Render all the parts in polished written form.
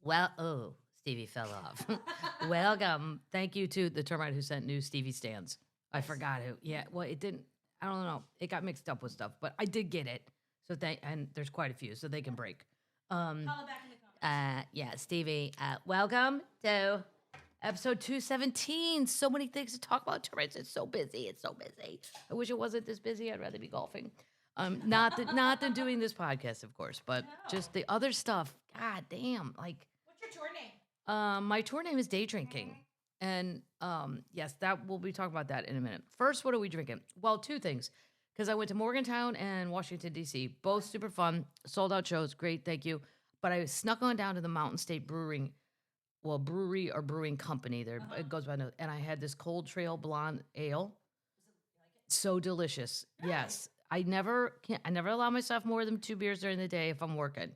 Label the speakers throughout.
Speaker 1: Well, oh, Stevie fell off. Welcome. Thank you to the termite who sent new Stevie stands. I forgot who. Yeah, well, it didn't. I don't know. It got mixed up with stuff, but I did get it. So and there's quite a few, so they can break.
Speaker 2: Call it back in the comments.
Speaker 1: Yeah, Stevie. Welcome to episode 217. So many things to talk about. Termites. It's so busy. It's so busy. I wish it wasn't this busy. I'd rather be golfing. Not than doing this podcast, of course, but just the other stuff. God damn. Like,
Speaker 2: what's your tour name?
Speaker 1: My tour name is Day Drinking. And yes, that we'll be talking about that in a minute. First, what are we drinking? Well, two things. Because I went to Morgantown and Washington, D.C. Both super fun. Sold out shows. Great, thank you. But I snuck on down to the Mountain State Brewing, brewery or brewing company. There it goes by no. And I had this Cold Trail Blonde Ale. So delicious. Yes. I never allow myself more than 2 beers during the day if I'm working.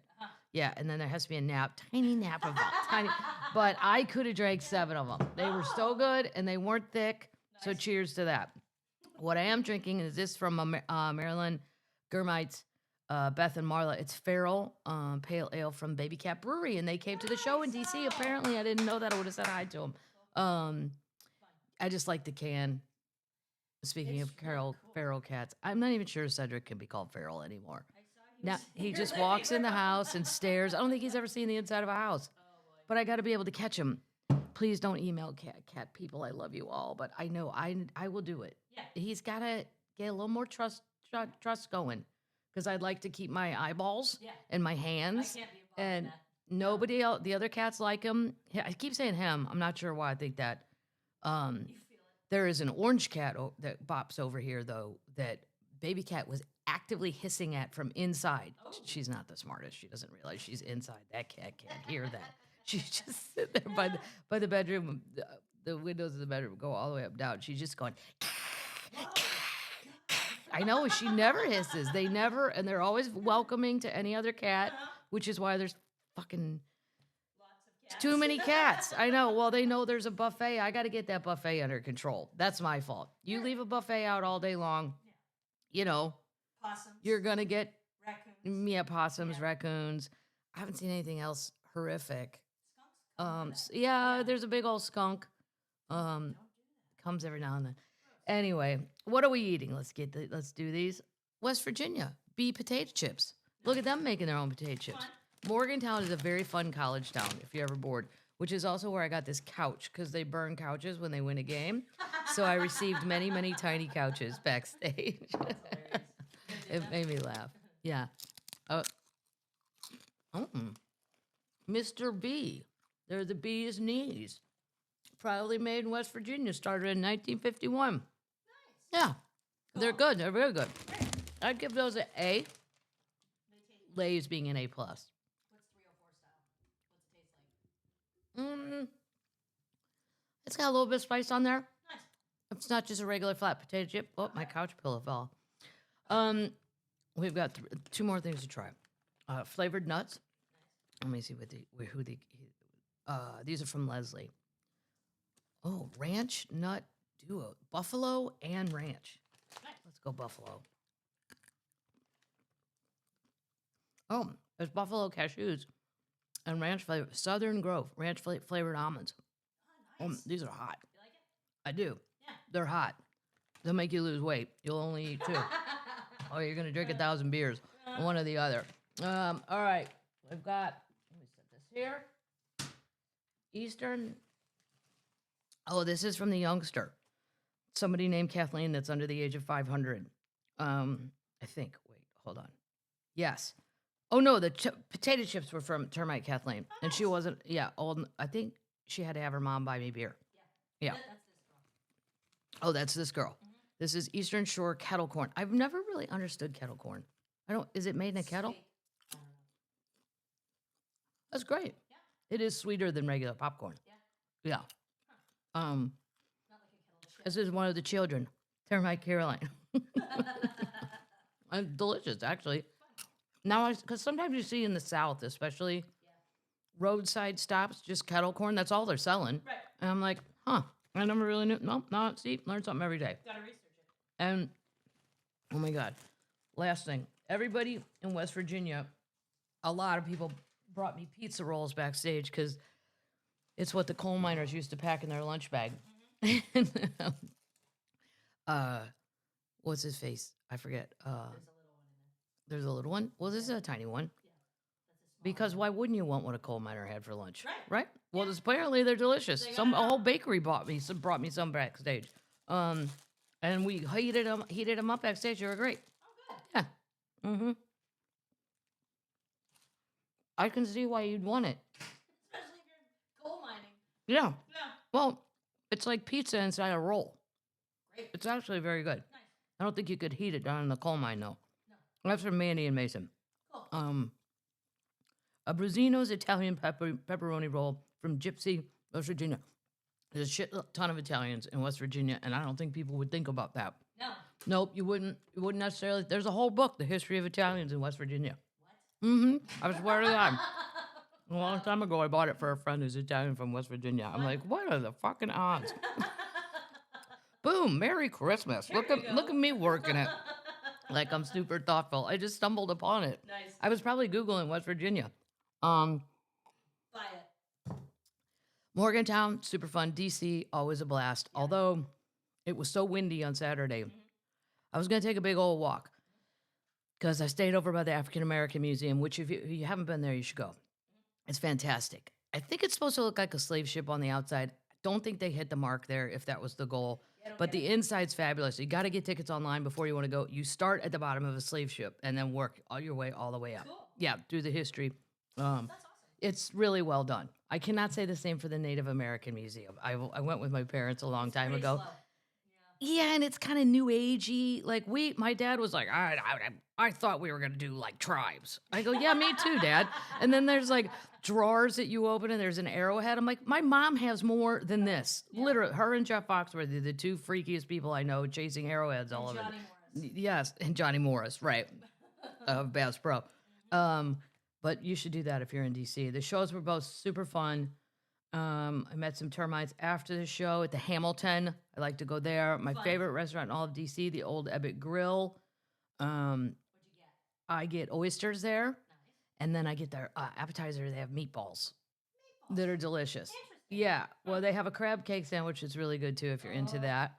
Speaker 1: Yeah, and then there has to be a nap, tiny nap of that, tiny. But I could have drank 7 of them. They were so good, and they weren't thick. Nice. So cheers to that. What I am drinking is this from Maryland Germites, Beth and Marla. It's Feral Pale Ale from Baby Cat Brewery, and they came to the show in D.C. Apparently, I didn't know that. I would have said hi to them. I just like the can. Speaking of feral cats, I'm not even sure Cedric can be called feral anymore. Now he just walks in the house and stares. I don't think he's ever seen the inside of a house. But I got to be able to catch him. Please don't email cat people. I love you all, but I know I will do it. Yeah. He's got to get a little more trust going, because I'd like to keep my eyeballs and my hands. I can't be involved and in that. Nobody else. The other cats like him. I keep saying him. I'm not sure why I think that. There is an orange cat that bops over here, though, that Baby Cat was actively hissing at from inside. Oh. She's not the smartest. She doesn't realize she's inside. That cat can't hear that. She's just sitting there by the bedroom. The windows of the bedroom go all the way up down. She's just going. I know, she never hisses. They never, and they're always welcoming to any other cat, which is why there's fucking too many cats. I know. Well, they know there's a buffet. I got to get that buffet under control. That's my fault. You leave a buffet out all day long, you know,
Speaker 2: possums.
Speaker 1: You're going to get
Speaker 2: raccoons.
Speaker 1: Yeah, possums, raccoons. I haven't seen anything else horrific.
Speaker 2: Skunks?
Speaker 1: There's a big old skunk. Comes every now and then. Anyway, what are we eating? Let's do these. West Virginia, bee potato chips. Look at them making their own potato chips.
Speaker 2: Fun.
Speaker 1: Morgantown is a very fun college town, if you're ever bored, which is also where I got this couch, because they burn couches when they win a game. So I received many, many tiny couches backstage. It made me laugh. Yeah. Mr. B. They're the bee's knees. Proudly made in West Virginia. Started in 1951. Nice. Yeah. Cool. They're good. They're very good.
Speaker 2: Great.
Speaker 1: I'd give those an A. Lay's being an A+.
Speaker 2: What's 304 style? What's it taste like?
Speaker 1: It's got a little bit of spice on there.
Speaker 2: Nice.
Speaker 1: It's not just a regular flat potato chip. Oh, my couch pillow fell. We've got 2 more things to try. Flavored nuts. Nice. Let me see these are from Leslie. Oh, ranch nut duo. Buffalo and ranch.
Speaker 2: Nice.
Speaker 1: Let's go buffalo. Oh, there's buffalo cashews and ranch flavor. Southern Grove, ranch flavored almonds.
Speaker 2: Oh, nice.
Speaker 1: These are hot.
Speaker 2: You like it?
Speaker 1: I do.
Speaker 2: Yeah.
Speaker 1: They're hot. They'll make you lose weight. You'll only eat 2. Oh, you're going to drink 1,000 beers. One or the other. All right. We've got, let me set this here. Eastern. Oh, this is from the youngster. Somebody named Kathleen that's under the age of 500. I think. Wait, hold on. Yes. Oh, no, the potato chips were from Termite Kathleen. Oh, nice. And she wasn't, old. I think she had to have her mom buy me beer. Yeah.
Speaker 2: That's this girl.
Speaker 1: Oh, that's this girl. Mm-hmm. This is Eastern Shore kettle corn. I've never really understood kettle corn. Is it made in a kettle?
Speaker 2: Sweet.
Speaker 1: That's great.
Speaker 2: Yeah.
Speaker 1: It is sweeter than regular popcorn.
Speaker 2: Yeah.
Speaker 1: Yeah.
Speaker 2: Not like a kettle chip.
Speaker 1: This is one of the children, Termite Caroline. And delicious, actually. Now, because sometimes you see in the South, especially roadside stops, just kettle corn. That's all they're selling.
Speaker 2: Right.
Speaker 1: And I'm like, I never really knew. No, see, learn something every day.
Speaker 2: Gotta research it.
Speaker 1: And, oh my God, last thing. Everybody in West Virginia, a lot of people brought me pizza rolls backstage because it's what the coal miners used to pack in their lunch bag. What's his face? I forget. There's a little one. Well, this is a tiny one. Because why wouldn't you want what a coal miner had for lunch? Right? Well, apparently they're delicious. A whole bakery brought me some backstage. And we heated them up backstage. They were great.
Speaker 2: Oh, good.
Speaker 1: Yeah. Mm-hmm. I can see why you'd want it.
Speaker 2: Especially if you're coal mining.
Speaker 1: Yeah.
Speaker 2: Yeah.
Speaker 1: Well, it's like pizza inside a roll.
Speaker 2: Great.
Speaker 1: It's actually very good.
Speaker 2: Nice.
Speaker 1: I don't think you could heat it down in the coal mine though. No. That's from Mandy and Mason.
Speaker 2: Cool.
Speaker 1: A Bruzzino's Italian pepperoni roll from Gypsy, West Virginia. There's a shit ton of Italians in West Virginia, and I don't think people would think about that.
Speaker 2: No.
Speaker 1: Nope, you wouldn't. You wouldn't necessarily. There's a whole book, The History of Italians in West Virginia.
Speaker 2: What?
Speaker 1: Mm-hmm. I swear to God. A long time ago, I bought it for a friend who's Italian from West Virginia. I'm like, what are the fucking odds? Boom! Merry Christmas. Look at me working it. Like I'm super thoughtful. I just stumbled upon it.
Speaker 2: Nice.
Speaker 1: I was probably Googling West Virginia.
Speaker 2: Buy it.
Speaker 1: Morgantown, super fun. DC, always a blast. Yeah. Although it was so windy on Saturday, I was going to take a big old walk because I stayed over by the African American Museum, which if you haven't been there, you should go. It's fantastic. I think it's supposed to look like a slave ship on the outside. I don't think they hit the mark there if that was the goal. But the inside's fabulous. You got to get tickets online before you want to go. You start at the bottom of a slave ship and then work all your way all the way up.
Speaker 2: Cool.
Speaker 1: Yeah, through the history.
Speaker 2: That's awesome.
Speaker 1: It's really well done. I cannot say the same for the Native American Museum. I went with my parents a long time ago.
Speaker 2: Slow.
Speaker 1: Yeah, and it's kind of new agey. Like my dad was like, I thought we were gonna do like tribes. I go, yeah, me too, Dad. And then there's like drawers that you open and there's an arrowhead. I'm like, my mom has more than this. Yeah. Literally, her and Jeff Foxworthy, the two freakiest people I know, chasing arrowheads all over.
Speaker 2: Johnny Morris.
Speaker 1: Yes, and Johnny Morris, right, of Bass Pro. But you should do that if you're in DC. The shows were both super fun. I met some termites after the show at the Hamilton. I like to go there. My favorite restaurant in all of DC, the Old Ebbitt Grill.
Speaker 2: What'd you get?
Speaker 1: I get oysters there.
Speaker 2: Nice.
Speaker 1: And then I get their appetizer. They have meatballs that are delicious.
Speaker 2: Interesting.
Speaker 1: Yeah. Well, they have a crab cake sandwich that's really good too if you're into that.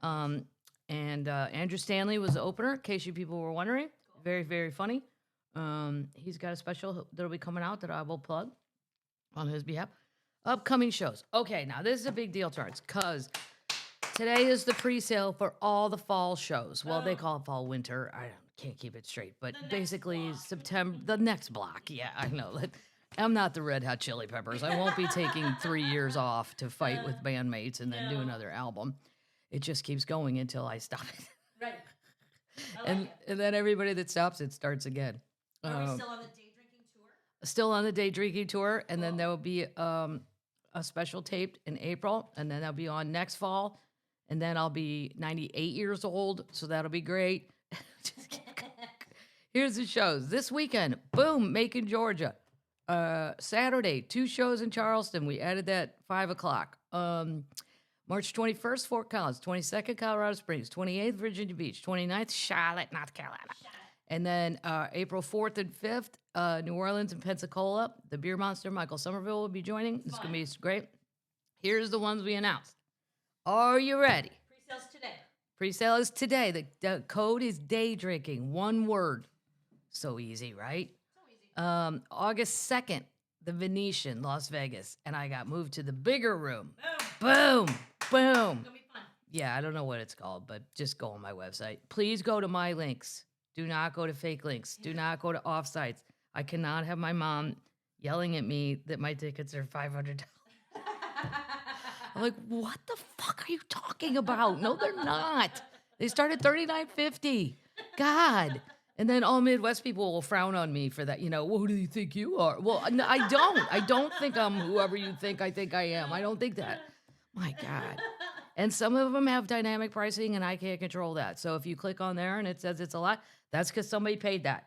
Speaker 2: Great
Speaker 1: And Andrew Stanley was the opener, in case you people were wondering. Cool. Very, very funny. He's got a special that'll be coming out that I will plug on his behalf. Upcoming shows. Okay, now this is a big deal, Charles, because today is the pre-sale for all the fall shows. Well, they call it fall winter. I can't keep it straight, but basically September, the next block. Yeah, I know. I'm not the Red Hot Chili Peppers. I won't be taking 3 years off to fight with bandmates and then do another album. It just keeps going until I stop it.
Speaker 2: Right.
Speaker 1: And then everybody that stops it starts again.
Speaker 2: Are we still on the day drinking tour?
Speaker 1: Still on the day drinking tour, and then there will be a special taped in April, and then I'll be on next fall, and then I'll be 98 years old, so that'll be great. Here's the shows. This weekend, boom, Macon, Georgia. Saturday, 2 shows in Charleston. We added that 5 o'clock. March 21st, Fort Collins. 22nd, Colorado Springs. 28th, Virginia Beach. 29th, Charlotte, North Carolina. And then April 4th and 5th, New Orleans and Pensacola. The Beer Monster, Michael Somerville, will be joining. It's going to be great. Here's the ones we announced. Are you ready?
Speaker 2: Pre-sales today.
Speaker 1: Pre-sale is today. The code is day drinking. One word. So easy, right?
Speaker 2: So easy.
Speaker 1: August 2nd, the Venetian, Las Vegas. And I got moved to the bigger room.
Speaker 2: Boom.
Speaker 1: Boom. Boom.
Speaker 2: It's going to be fun.
Speaker 1: Yeah, I don't know what it's called, but just go on my website. Please go to my links. Do not go to fake links. Do not go to offsites. I cannot have my mom yelling at me that my tickets are $500. I'm like, what the fuck are you talking about? No, they're not. They start at $39.50. God. And then all Midwest people will frown on me for that. You know, well, who do you think you are? Well, no, I don't. I don't think I'm whoever you think I am. I don't think that. My God. And some of them have dynamic pricing, and I can't control that. So if you click on there and it says it's a lot, that's because somebody paid that.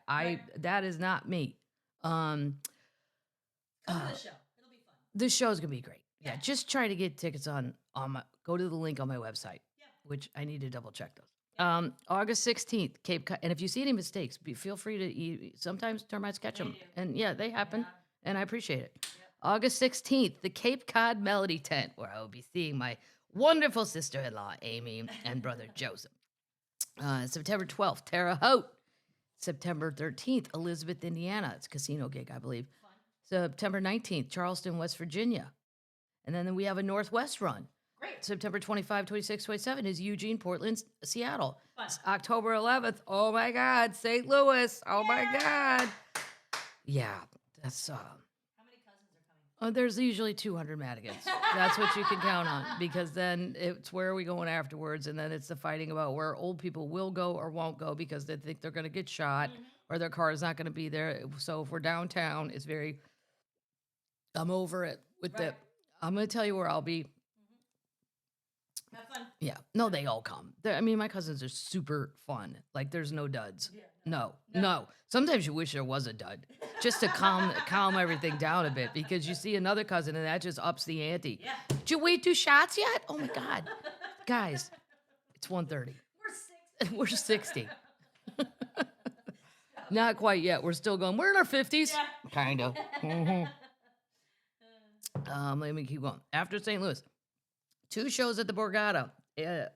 Speaker 1: That is not me.
Speaker 2: Come to the show. It'll be fun.
Speaker 1: This show's gonna be great. Yeah, just try to get tickets on my. Go to the link on my website, which I need to double check those. August 16th, Cape Cod. And if you see any mistakes, feel free to. Sometimes termites catch them, and yeah, they happen. and I appreciate it. August 16th, the Cape Cod Melody Tent, where I will be seeing my wonderful sister-in-law, Amy, and brother Joseph. September 12th, Terre Haute. September 13th, Elizabeth, Indiana. It's a casino gig, I believe.
Speaker 2: Fun.
Speaker 1: September 19th, Charleston, West Virginia. And then we have a Northwest run.
Speaker 2: Great.
Speaker 1: September 25, 26, 27 is Eugene, Portland, Seattle.
Speaker 2: Fun.
Speaker 1: October 11th, oh my God, St. Louis. Oh my God. Yeah, that's...
Speaker 2: How many cousins are coming?
Speaker 1: There's usually 200 Madigans. That's what you can count on, because then it's where are we going afterwards, and then it's the fighting about where old people will go or won't go because they think they're going to get shot or their car is not going to be there. So if we're downtown, it's very, I'm over it with
Speaker 2: Right.
Speaker 1: I'm going to tell you where I'll be.
Speaker 2: Have fun.
Speaker 1: Yeah. No, they all come. I mean, my cousins are super fun. Like, there's no duds.
Speaker 2: Yeah,
Speaker 1: No. Sometimes you wish there was a dud, just to calm everything down a bit, because you see another cousin and that just ups the ante.
Speaker 2: Yeah.
Speaker 1: Did you wait 2 shots yet? Oh my God, guys, it's 1:30.
Speaker 2: We're 60.
Speaker 1: We're 60. Not quite yet. We're still going. We're in our 50s.
Speaker 2: Yeah.
Speaker 1: Kind of. Let me keep going. After St. Louis, 2 shows at the Borgata,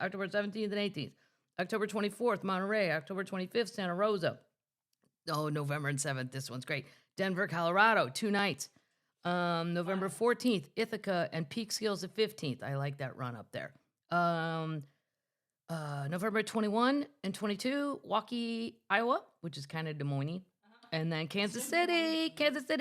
Speaker 1: October 17th and 18th. October 24th, Monterey. October 25th, Santa Rosa. Oh, November and 7th. This one's great. Denver, Colorado, 2 nights. November 14th, Ithaca and Peekskill the 15th. I like that run up there. November 21 and 22, Waukee, Iowa, which is kind of Des Moines. And then Kansas City,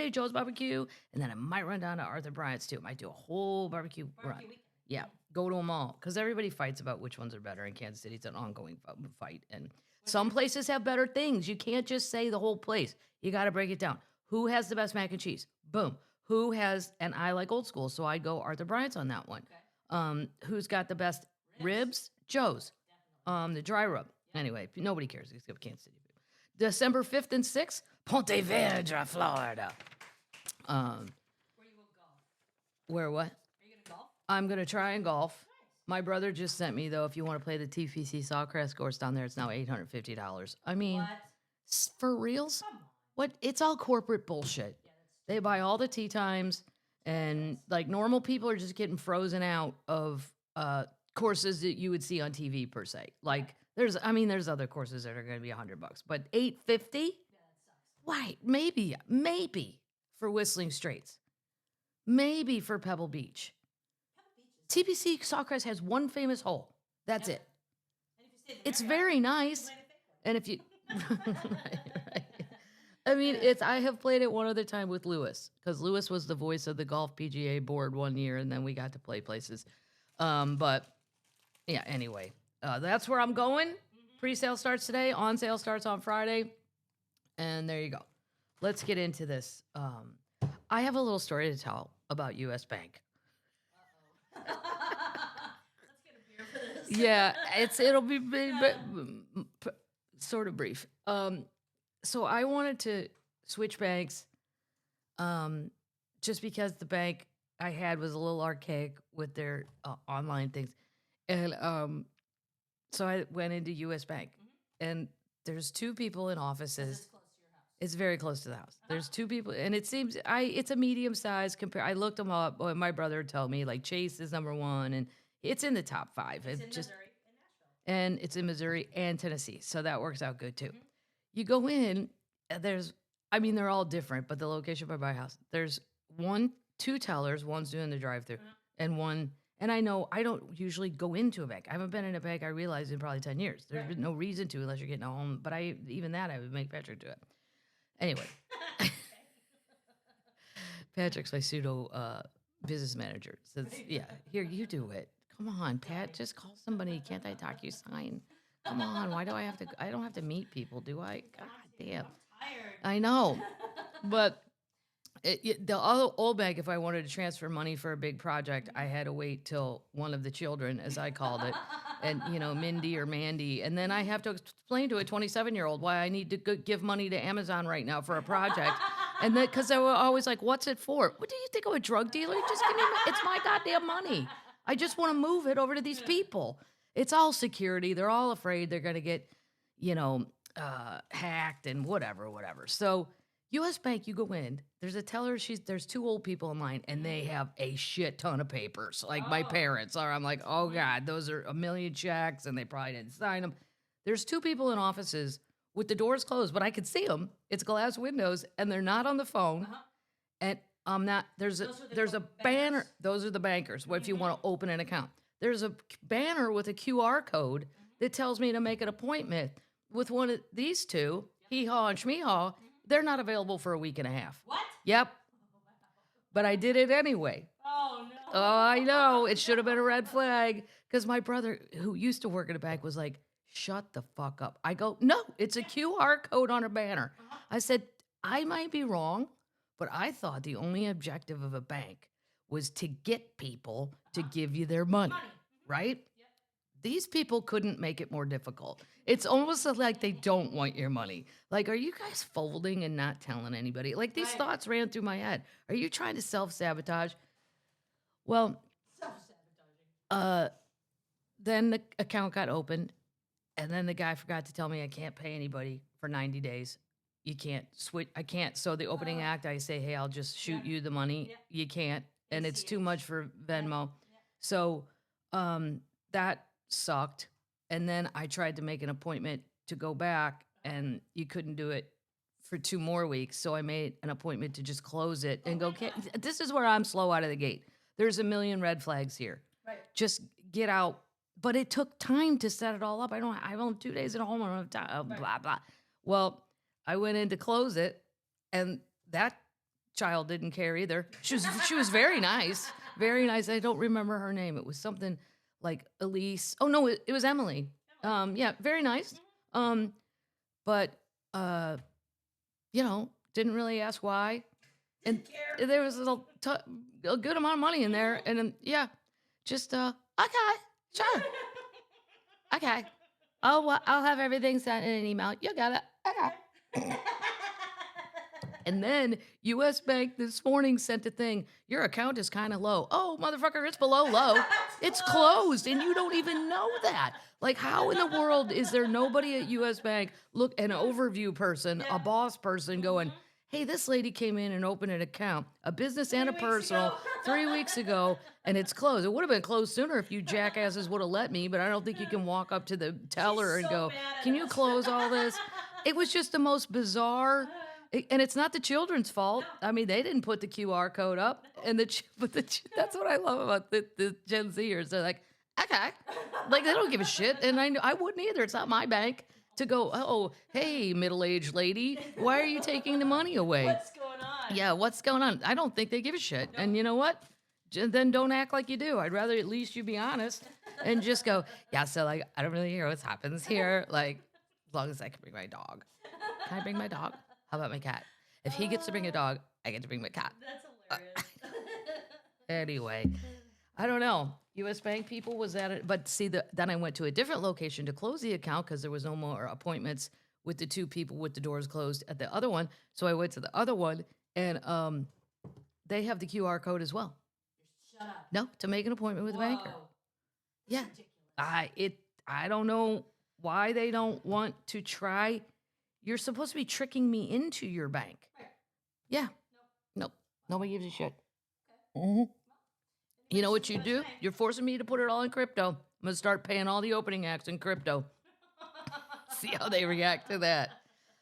Speaker 1: Joe's Barbecue. And then I might run down to Arthur Bryant's too. Might do a whole barbecue run.
Speaker 2: Weekend.
Speaker 1: Yeah, go to them all. Because everybody fights about which ones are better in Kansas City. It's an ongoing fight. And some places have better things. You can't just say the whole place. You got to break it down. Who has the best mac and cheese? Boom. Who has, and I like old school, so I'd go Arthur Bryant's on that one.
Speaker 2: Okay.
Speaker 1: Who's got the best ribs? Joe's. The dry rub. Anyway, nobody cares except Kansas City. December 5th and 6th, Ponte Vedra, Florida.
Speaker 2: Where you will golf?
Speaker 1: Where what?
Speaker 2: Are you gonna golf?
Speaker 1: I'm going to try and golf. My brother just sent me, though, if you want to play the TPC Sawgrass course down there, it's now $850. I mean,
Speaker 2: What?
Speaker 1: for reals?
Speaker 2: Come on.
Speaker 1: What? It's all corporate bullshit. They buy all the tee times, and like normal people are just getting frozen out of courses that you would see on TV per se. Like there's other courses that are going to be $100, but $850?
Speaker 2: Yeah, that sucks.
Speaker 1: Why? Maybe for Whistling Straits, maybe for Pebble Beach.
Speaker 2: Pebble Beach is
Speaker 1: TPC Sawgrass has one famous hole. That's it.
Speaker 2: And if you stay in the
Speaker 1: It's
Speaker 2: Marriott,
Speaker 1: very
Speaker 2: you
Speaker 1: nice,
Speaker 2: can land a fake one.
Speaker 1: and if you, right. I mean, I have played it one other time with Lewis, because Lewis was the voice of the Golf PGA board one year, and then we got to play places. But yeah, anyway, that's where I'm going. Pre-sale starts today. On sale starts on Friday, and there you go. Let's get into this. I have a little story to tell about U.S. Bank.
Speaker 2: Let's get a beer for this.
Speaker 1: Yeah, it'll be sort of brief. So I wanted to switch banks, just because the bank I had was a little archaic with their online things, and so I went into U.S. Bank, and there's 2 people in offices.
Speaker 2: This is close to your house.
Speaker 1: It's very close to the house. There's 2 people, and it seems it's a medium size compare. I looked them up. Well, my brother told me like Chase is number 1, and it's in the top 5.
Speaker 2: It's
Speaker 1: It
Speaker 2: in
Speaker 1: just
Speaker 2: Missouri and Nashville.
Speaker 1: and it's in Missouri and Tennessee, so that works out good too. You go in, they're all different, but the location by my house, there's 2 tellers, one's doing the drive-through, and one. And I know I don't usually go into a bank. I haven't been in a bank, I realize, in probably 10 years. There's been no reason to unless you're getting a home. But I would make Patrick do it. Anyway. Patrick's my pseudo business manager. So yeah, here, you do it. Come on, Pat, just call somebody. Can't I DocuSign? Come on, why do I have to? I don't have to meet people, do I? God damn.
Speaker 2: I'm tired.
Speaker 1: I know. But the old bank, if I wanted to transfer money for a big project, I had to wait till one of the children, as I called it, and Mindy or Mandy, and then I have to explain to a 27-year-old why I need to give money to Amazon right now for a project, and then because they were always like, "What's it for? What do you think I'm a drug dealer? Just give me, it's my goddamn money. I just want to move it over to these people. It's all security. They're all afraid they're gonna get, hacked and whatever. So." U.S. Bank, you go in, there's a teller, there's two old people in line, and they have a shit ton of papers, like my parents are. I'm like, oh God, those are a million checks, and they probably didn't sign them. There's two people in offices with the doors closed, but I could see them. It's glass windows, and they're not on the phone. And I'm not, there's a banner. Those are the bankers, what if you want to open an account. There's a banner with a QR code that tells me to make an appointment with one of these two, hee-haw and shmee-haw. They're not available for a week and a half.
Speaker 2: What?
Speaker 1: Yep. But I did it anyway.
Speaker 2: Oh, no.
Speaker 1: Oh, I know. It should have been a red flag. Because my brother, who used to work at a bank, was like, shut the fuck up. I go, no, it's a QR code on a banner. I said, I might be wrong, but I thought the only objective of a bank was to get people to give you their money. Right?
Speaker 2: Yep.
Speaker 1: These people couldn't make it more difficult. It's almost like they don't want your money. Like, are you guys folding and not telling anybody? Like, these thoughts ran through my head. Are you trying to self-sabotage? Well,
Speaker 2: Self-sabotaging.
Speaker 1: then the account got opened, and then the guy forgot to tell me I can't pay anybody for 90 days. You can't switch. I can't. So the opening act, I say, hey, I'll just shoot you the money. You can't. And it's too much for Venmo. So that sucked. And then I tried to make an appointment to go back, and you couldn't do it for 2 more weeks. So I made an appointment to just close it and go, this is where I'm slow out of the gate. There's a million red flags here.
Speaker 2: Right.
Speaker 1: Just get out. But it took time to set it all up. I only 2 days at home. I don't have time, blah, blah. Well, I went in to close it, and that child didn't care either. She was very nice. Very nice. I don't remember her name. It was something like Elise. Oh no, it was Emily. Yeah, very nice. But didn't really ask why. And there was a good amount of money in there. And then, just okay, sure, okay. I'll have everything sent in an email. You got it. Okay. And then U.S. Bank this morning sent a thing. Your account is kind of low. Oh, motherfucker, it's below low. It's closed, and you don't even know that. Like, how in the world is there nobody at U.S. Bank, an overview person, a boss person going, hey, this lady came in and opened an account, a business and a personal, 3 weeks ago, and it's closed. It would have been closed sooner if you jackasses would have let me, but I don't think you can walk up to the teller and go, can you close all this? It was just the most bizarre. And it's not the children's fault. I mean, they didn't put the QR code up, but that's what I love about the Gen Zers. They're like, okay, like they don't give a shit, and I wouldn't either. It's not my bank to go. Oh, hey, middle-aged lady, why are you taking the money away?
Speaker 2: What's going on?
Speaker 1: Yeah, what's going on? I don't think they give a shit. And you know what? Then don't act like you do. I'd rather at least you be honest and just go, yeah. So like, I don't really hear what happens here. Like, as long as I can bring my dog. Can I bring my dog? How about my cat? If he gets to bring a dog, I get to bring my cat.
Speaker 2: That's hilarious.
Speaker 1: Anyway, I don't know. U.S. Bank people was at it. But see, then I went to a different location to close the account because there was no more appointments with the two people with the doors closed at the other one. So I went to the other one, and they have the QR code as well.
Speaker 2: Shut up.
Speaker 1: No, to make an appointment with a banker. Yeah.
Speaker 2: Ridiculous.
Speaker 1: I don't know why they don't want to try. You're supposed to be tricking me into your bank.
Speaker 2: Right.
Speaker 1: Yeah. Nope. Nobody gives a shit. Mm-hmm. You know what you do? You're forcing me to put it all in crypto. I'm going to start paying all the opening acts in crypto. See how they react to that.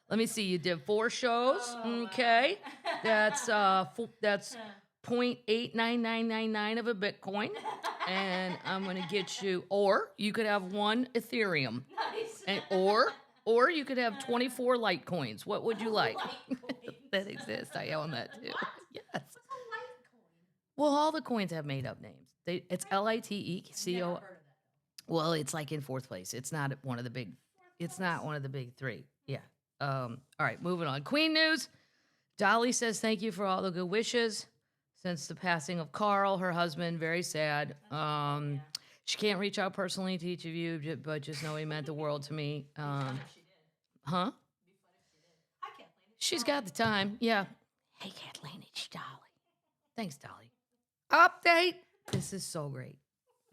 Speaker 1: Let me see. You did 4 shows. Okay. That's 0.89999 of a Bitcoin. And I'm going to get you, or you could have 1 Ethereum.
Speaker 2: Nice.
Speaker 1: Or you could have 24 Litecoins. What would you like? That exists. I own that too. Yes.
Speaker 2: What's a Litecoin?
Speaker 1: Well, all the coins have made up names. It's LITECO.
Speaker 2: Never heard of that.
Speaker 1: Well, it's like in 4th place. It's not one of the big. It's not one of the big 3. Yeah. All right, moving on. Queen news. Dolly says thank you for all the good wishes since the passing of Carl, her husband. Very sad. She can't reach out personally to each of you, but just know he meant the world to me.
Speaker 2: If she did.
Speaker 1: Huh?
Speaker 2: It'd be fun if she did. Hi, Kathleen.
Speaker 1: She's got the time. Yeah. Hey, Kathleen, it's Dolly. Thanks, Dolly. Update. This is so great.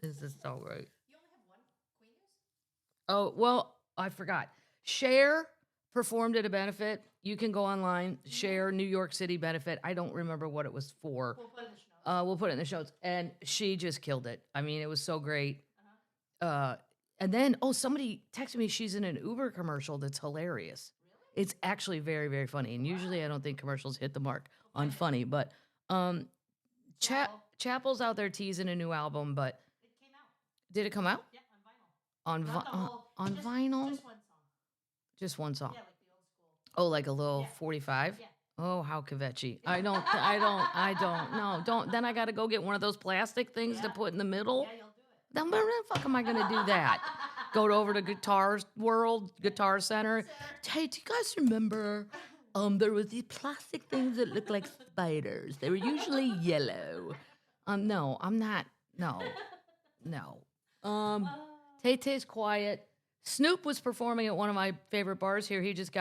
Speaker 1: This is so great.
Speaker 2: You only have 1 Queen news?
Speaker 1: Oh, well, I forgot. Cher performed at a benefit. You can go online, Cher New York City benefit. I don't remember what it was for.
Speaker 2: We'll put it in the show.
Speaker 1: We'll put it in the shows. And she just killed it. I mean, it was so great. And then, somebody texted me she's in an Uber commercial that's hilarious.
Speaker 2: Really?
Speaker 1: It's actually very, very funny. And usually I don't think commercials hit the mark on funny, but Chappell's out there teasing a new album, but
Speaker 2: It came out.
Speaker 1: did it come out?
Speaker 2: Yeah, on vinyl. Not the whole.
Speaker 1: On
Speaker 2: just,
Speaker 1: vinyl?
Speaker 2: Just one song.
Speaker 1: Just one song.
Speaker 2: Yeah, like the old school.
Speaker 1: Oh, like a little
Speaker 2: Yeah.
Speaker 1: 45?
Speaker 2: Yeah.
Speaker 1: Oh, how kvetchy. I don't, no, then I got to go get one of those plastic things to put in the middle.
Speaker 2: Yeah, you'll do it.
Speaker 1: Then where the fuck am I going to do that? Go over to Guitar World, Guitar Center. Hey, do you guys remember there was these plastic things that looked like spiders? They were usually yellow. No, I'm not. No. Tay-Tay's quiet. Snoop was performing at one of my favorite bars here. He just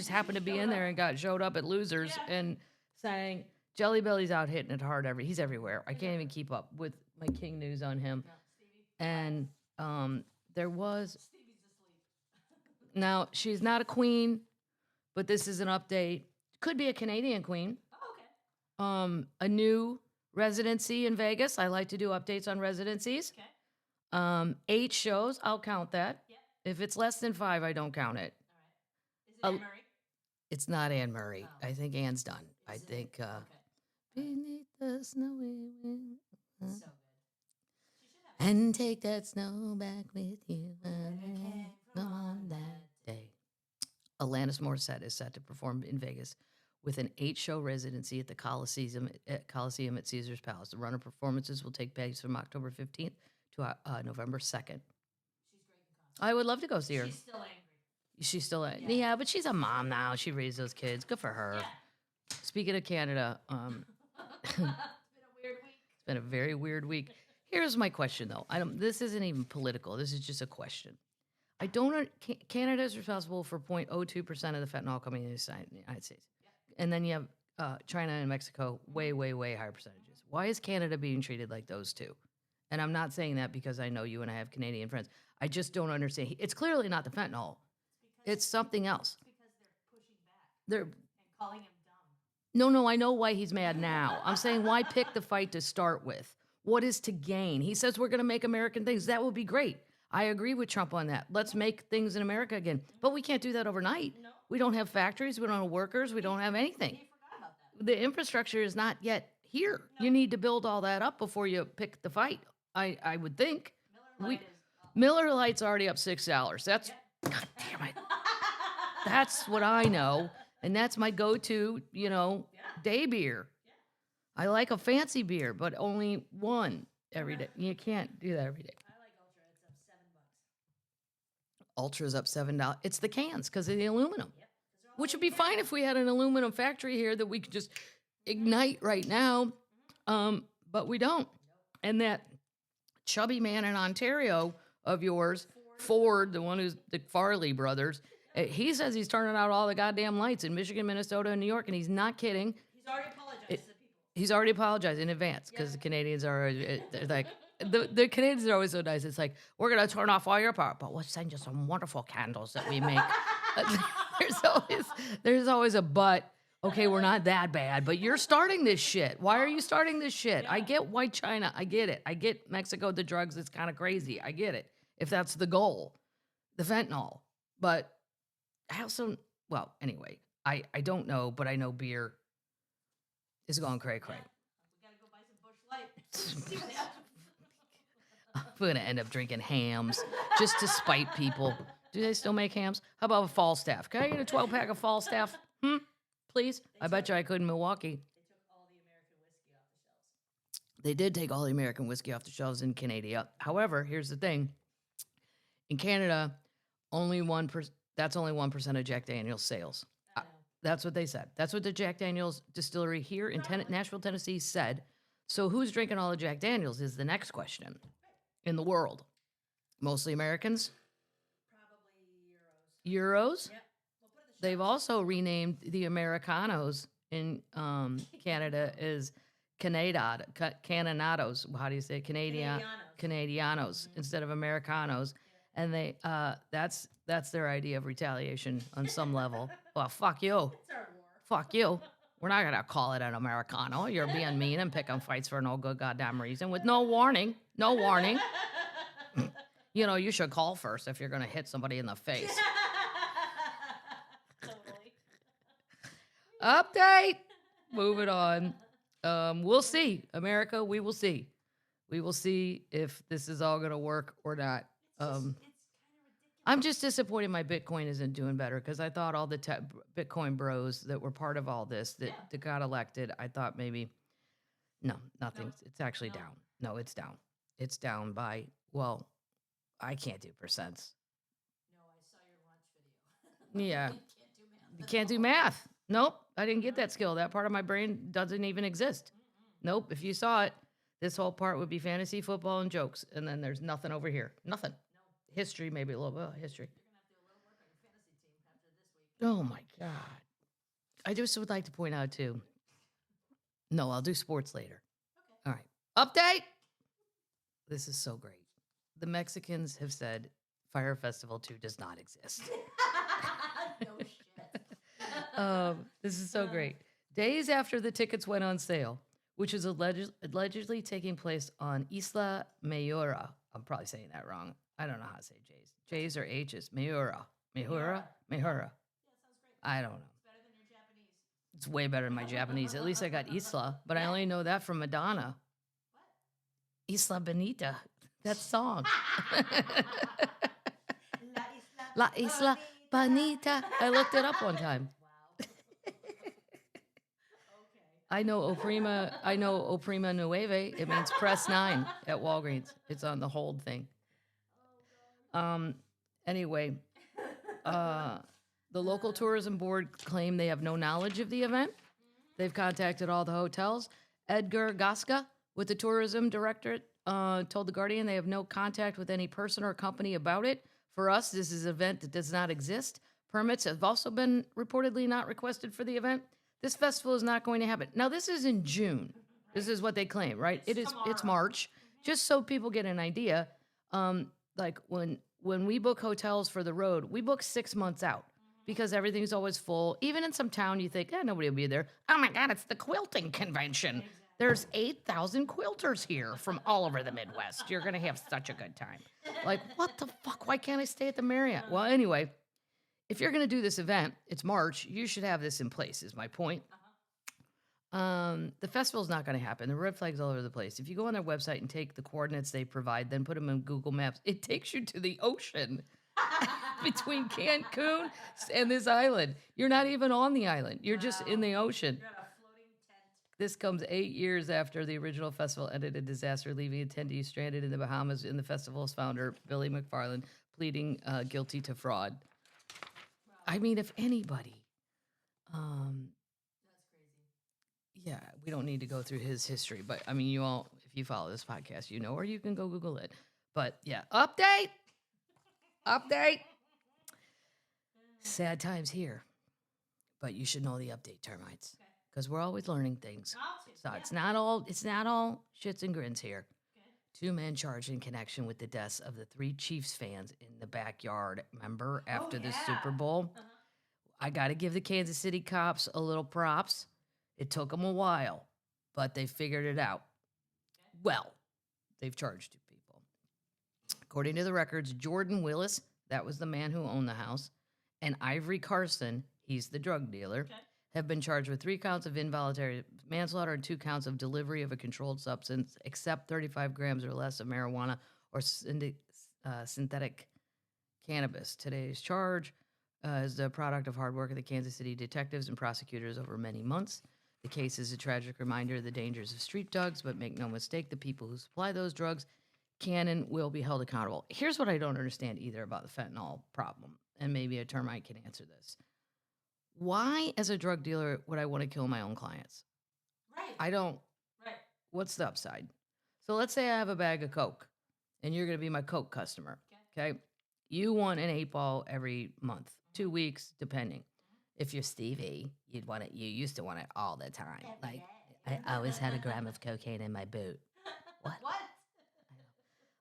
Speaker 1: happened to be in there and showed up at Losers and sang Jelly Belly's out hitting it hard he's everywhere. I can't even keep up with my King news on him.
Speaker 2: No, Stevie.
Speaker 1: And there was
Speaker 2: Stevie's asleep.
Speaker 1: now she's not a queen, but this is an update. Could be a Canadian queen.
Speaker 2: Oh, okay.
Speaker 1: A new residency in Vegas. I like to do updates on residencies.
Speaker 2: Okay.
Speaker 1: 8 shows. I'll count that.
Speaker 2: Yeah.
Speaker 1: If it's less than 5, I don't count it.
Speaker 2: All right. Is it Anne Murray?
Speaker 1: It's not Anne Murray.
Speaker 2: Oh.
Speaker 1: I think Anne's done. I
Speaker 2: Is it?
Speaker 1: think
Speaker 2: Okay.
Speaker 1: beneath the snowy wind.
Speaker 2: So good. She should have.
Speaker 1: And take that snow back with you
Speaker 2: came from
Speaker 1: on that day. Alanis Morissette is set to perform in Vegas with an 8-show residency at the Coliseum at Caesar's Palace. The run of performances will take place from October 15th to November 2nd.
Speaker 2: She's great in concert.
Speaker 1: I would love to go see her.
Speaker 2: She's still angry.
Speaker 1: She's still
Speaker 2: Yeah.
Speaker 1: yeah, but she's a mom now. She raised those kids. Good for her.
Speaker 2: Yeah.
Speaker 1: Speaking of Canada,
Speaker 2: It's been a weird week.
Speaker 1: it's been a very weird week. Here's my question, though. This isn't even political. This is just a question. I don't. Canada is responsible for 0.02% of the fentanyl coming into the United States, and then you have China and Mexico, way, way, way higher percentages. Why is Canada being treated like those two? And I'm not saying that because I know you and I have Canadian friends. I just don't understand. It's clearly not the fentanyl. It's something else.
Speaker 2: It's because they're pushing back
Speaker 1: They're
Speaker 2: and calling him dumb.
Speaker 1: No, I know why he's mad now. I'm saying why pick the fight to start with? What is to gain? He says we're going to make American things. That would be great. I agree with Trump on that. Let's make things in America again. But we can't do that overnight.
Speaker 2: No.
Speaker 1: We don't have factories. We don't have workers. We don't have anything.
Speaker 2: He forgot about that.
Speaker 1: The infrastructure is not yet here. You need to build all that up before you pick the fight. I would think.
Speaker 2: Miller Lite is up.
Speaker 1: Miller Lite's already up $6. That's God damn it. That's what I know, and that's my go-to, day beer. I like a fancy beer, but only one every day. You can't do that every day.
Speaker 2: I like Ultra. It's up $7.
Speaker 1: Ultra's up $7. It's the cans because of the aluminum,
Speaker 2: Yep. 'Cause they're all
Speaker 1: which would be fine if we had an aluminum factory here that we could just ignite right now, but we don't. And that chubby man in Ontario of yours, Ford, the one who's the Farley brothers, he says he's turning out all the goddamn lights in Michigan, Minnesota, and New York, and he's not kidding.
Speaker 2: He's already apologized to the people.
Speaker 1: He's already apologized in advance because the Canadians are they're like, the Canadians are always so nice. It's like, we're going to turn off all your power, but we'll send you some wonderful candles that we make. there's always a but. Okay, we're not that bad, but you're starting this shit. Why are you starting this shit? I get white China. I get it. I get Mexico, the drugs. It's kind of crazy. I get it. If that's the goal, the fentanyl. But I also, well, anyway, I don't know, but I know beer is going cray-cray.
Speaker 2: We gotta go buy some Bush Light. See what happens.
Speaker 1: I'm going to end up drinking hams just to spite people. Do they still make hams? How about a Falstaff? Can I get a 12-pack of Falstaff? Please? I bet you I could in Milwaukee.
Speaker 2: They took all the American whiskey off the shelves.
Speaker 1: They did take all the American whiskey off the shelves in Canada. However, here's the thing. In Canada, that's only 1% of Jack Daniel's sales.
Speaker 2: I know.
Speaker 1: That's what they said. That's what the Jack Daniel's distillery here in Nashville, Tennessee said. So who's drinking all the Jack Daniels is the next question in the world. Mostly Americans?
Speaker 2: Probably
Speaker 1: Euros?
Speaker 2: Yep. We'll put it in the
Speaker 1: They've also renamed the Americanos in Canada as Canadonos. How do you say it? Canadianos instead of Americanos. And that's their idea of retaliation on some level. Well, fuck you.
Speaker 2: It's our war.
Speaker 1: Fuck you. We're not gonna call it an Americano. You're being mean and picking fights for no good goddamn reason with no warning. No warning. You should call first if you're gonna hit somebody in the face.
Speaker 2: Totally.
Speaker 1: Update. Moving on. We'll see. America, we will see. We will see if this is all gonna work or not.
Speaker 2: It's kind of ridiculous.
Speaker 1: I'm just disappointed my Bitcoin isn't doing better because I thought all the Bitcoin bros that were part of all this that got elected, I thought maybe, no, nothing. It's actually down. No, it's down. It's down by, well, I can't do percents.
Speaker 2: No, I saw your launch video.
Speaker 1: Yeah.
Speaker 2: You can't do math.
Speaker 1: You can't do math. Nope. I didn't get that skill. That part of my brain doesn't even exist. Nope. If you saw it, this whole part would be fantasy, football, and jokes. And then there's nothing over here. Nothing. History, maybe a little bit of history.
Speaker 2: You're going to have to do a little work on your fantasy team after this week.
Speaker 1: Oh my God. I just would like to point out too. No, I'll do sports later.
Speaker 2: Okay.
Speaker 1: All right. Update. This is so great. The Mexicans have said Fyre Festival 2 does not exist.
Speaker 2: No shit.
Speaker 1: This is so great. Days after the tickets went on sale, which is allegedly taking place on Isla Mayura. I'm probably saying that wrong. I don't know how to say J's. J's or H's. Mayura. Mayura? Mayura.
Speaker 2: Yeah, sounds great.
Speaker 1: I don't know.
Speaker 2: It's better than your Japanese.
Speaker 1: It's way better than my Japanese. At least I got Isla, but I only know that from Madonna.
Speaker 2: What?
Speaker 1: Isla Bonita. That song.
Speaker 2: La
Speaker 1: La Isla Bonita. I looked it up one time.
Speaker 2: Wow. Okay.
Speaker 1: I know Oprima Nueve. It means press 9 at Walgreens. It's on the hold thing. Anyway, the local tourism board claimed they have no knowledge of the event. They've contacted all the hotels. Edgar Gasca with the tourism directorate told The Guardian they have no contact with any person or company about it. For us, this is an event that does not exist. Permits have also been reportedly not requested for the event. This festival is not going to happen. Now, this is in June. This is what they claim, right? It's March. Just so people get an idea, like when we book hotels for the road, we book 6 months out because everything's always full. Even in some town, you think, nobody will be there. Oh my God, it's the quilting convention.
Speaker 2: Exactly.
Speaker 1: There's 8,000 quilters here from all over the Midwest. You're going to have such a good time. Like, what the fuck? Why can't I stay at the Marriott? Well, anyway, if you're going to do this event, it's March, you should have this in place, is my point. The festival's not going to happen. There are red flags all over the place. If you go on their website and take the coordinates they provide, then put them in Google Maps, it takes you to the ocean between Cancun and this island. You're not even on the island. You're just in the ocean.
Speaker 2: You're on a floating tent.
Speaker 1: This comes 8 years after the original festival ended in disaster, leaving attendees stranded in the Bahamas, and the festival's founder, Billy McFarland, pleading guilty to fraud.
Speaker 2: Wow.
Speaker 1: I mean, if anybody,
Speaker 2: That's crazy.
Speaker 1: yeah, we don't need to go through his history, but I mean, you all, if you follow this podcast, you know, or you can go Google it. But yeah, update. Sad times here, but you should know the update, termites, because we're always learning things. So it's not all shits and grins here.
Speaker 2: Okay.
Speaker 1: 2 men charged in connection with the deaths of the 3 Chiefs fans in the backyard. Remember, after the Super Bowl? I got to give the Kansas City cops a little props. It took them a while, but they figured it out. Well, they've charged 2 people. According to the records, Jordan Willis, that was the man who owned the house, and Ivory Carson, he's the drug dealer, have been charged with 3 counts of involuntary manslaughter and 2 counts of delivery of a controlled substance, except 35 grams or less of marijuana or synthetic cannabis. Today's charge is the product of hard work of the Kansas City detectives and prosecutors over many months. The case is a tragic reminder of the dangers of street drugs, but make no mistake, the people who supply those drugs can and will be held accountable. Here's what I don't understand either about the fentanyl problem, and maybe a termite can answer this. Why, as a drug dealer, would I want to kill my own clients?
Speaker 2: Right.
Speaker 1: I don't.
Speaker 2: Right.
Speaker 1: What's the upside? So let's say I have a bag of Coke, and you're going to be my Coke customer. Okay. You want an 8-ball every month, 2 weeks, depending. If you're Stevie, you'd want it. You used to want it all the time.
Speaker 2: Every
Speaker 1: Like,
Speaker 2: day.
Speaker 1: I always had a gram of cocaine in my boot. What?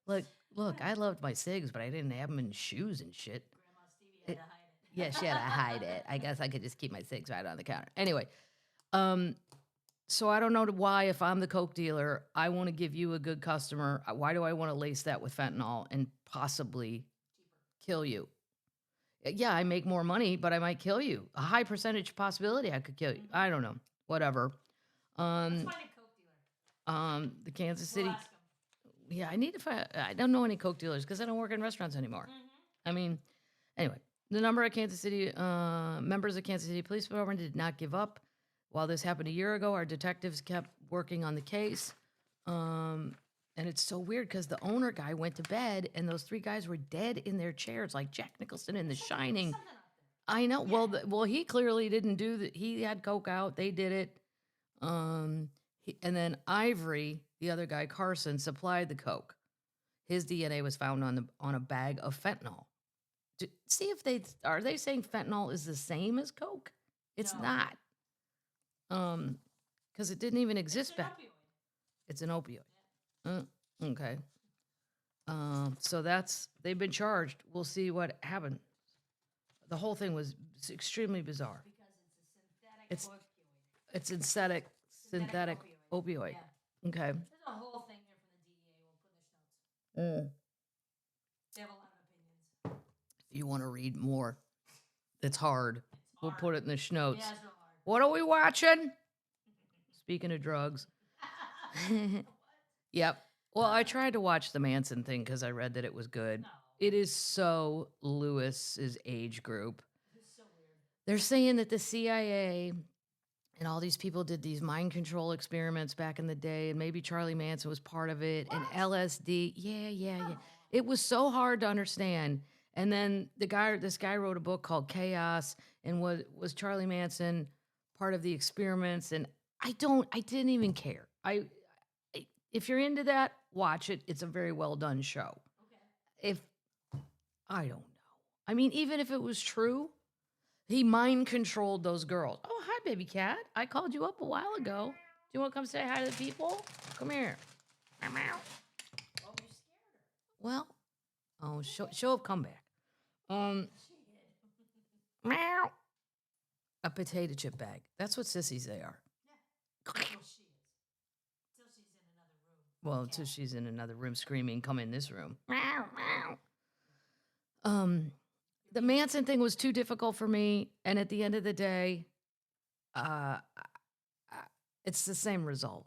Speaker 2: What?
Speaker 1: Look, I loved my cigs, but I didn't have them in shoes and shit.
Speaker 2: Grandma Stevie had to hide it.
Speaker 1: Yeah, she had to hide it. I guess I could just keep my cigs right on the counter. Anyway, so I don't know why, if I'm the coke dealer, I want to give you a good customer. Why do I want to lace that with fentanyl and possibly kill you? Yeah, I make more money, but I might kill you. A high percentage possibility I could kill you. I don't know. Whatever.
Speaker 2: Let's find a coke dealer.
Speaker 1: The Kansas
Speaker 2: We'll
Speaker 1: City.
Speaker 2: ask 'em.
Speaker 1: Yeah, I need to find. I don't know any coke dealers because I don't work in restaurants anymore. I mean, anyway, the number of Kansas City members of Kansas City Police Department did not give up. While this happened a year ago, our detectives kept working on the case. And it's so weird because the owner guy went to bed and those 3 guys were dead in their chairs, like Jack Nicholson in The Shining.
Speaker 2: Something up there.
Speaker 1: I know. Well, he clearly didn't do that. He had coke out. They did it. And then Ivory, the other guy, Carson, supplied the coke. His DNA was found on a bag of fentanyl. See if are they saying fentanyl is the same as coke? It's
Speaker 2: No.
Speaker 1: not. Because it didn't even exist
Speaker 2: It's an
Speaker 1: back.
Speaker 2: opioid.
Speaker 1: It's an opioid. Okay. So they've been charged. We'll see what happened. The whole thing was extremely bizarre.
Speaker 2: Because it's a synthetic opioid.
Speaker 1: It's synthetic opioid.
Speaker 2: Yeah.
Speaker 1: Okay.
Speaker 2: There's a whole thing here from the DEA. We'll put in the show notes. They have a lot of opinions.
Speaker 1: If you want to read more, it's hard. We'll
Speaker 2: hard.
Speaker 1: put it in the notes.
Speaker 2: Yeah, it's real hard.
Speaker 1: What are we watching? Speaking of drugs. Yep. Well, I tried to watch the Manson thing because I read that it was good.
Speaker 2: No.
Speaker 1: It is so Lewis's age group.
Speaker 2: It's so weird.
Speaker 1: They're saying that the CIA and all these people did these mind control experiments back in the day, and maybe Charlie Manson was part of it, and LSD. Yeah. It was so hard to understand. And then this guy wrote a book called Chaos, and was Charlie Manson part of the experiments? And I didn't even care. If you're into that, watch it. It's a very well done show.
Speaker 2: Okay.
Speaker 1: I don't know. I mean, even if it was true, he mind controlled those girls. Oh, hi, baby cat. I called you up a while ago. Do you want to come say hi to the people? Come here. Meow, meow.
Speaker 2: Oh, you scared her.
Speaker 1: Well, show up, come back. Meow. A potato chip bag. That's what sissies they are.
Speaker 2: Well, she is. Till she's in another room.
Speaker 1: Well, until she's in another room screaming, come in this room. Meow, meow. The Manson thing was too difficult for me, and at the end of the day, it's the same result.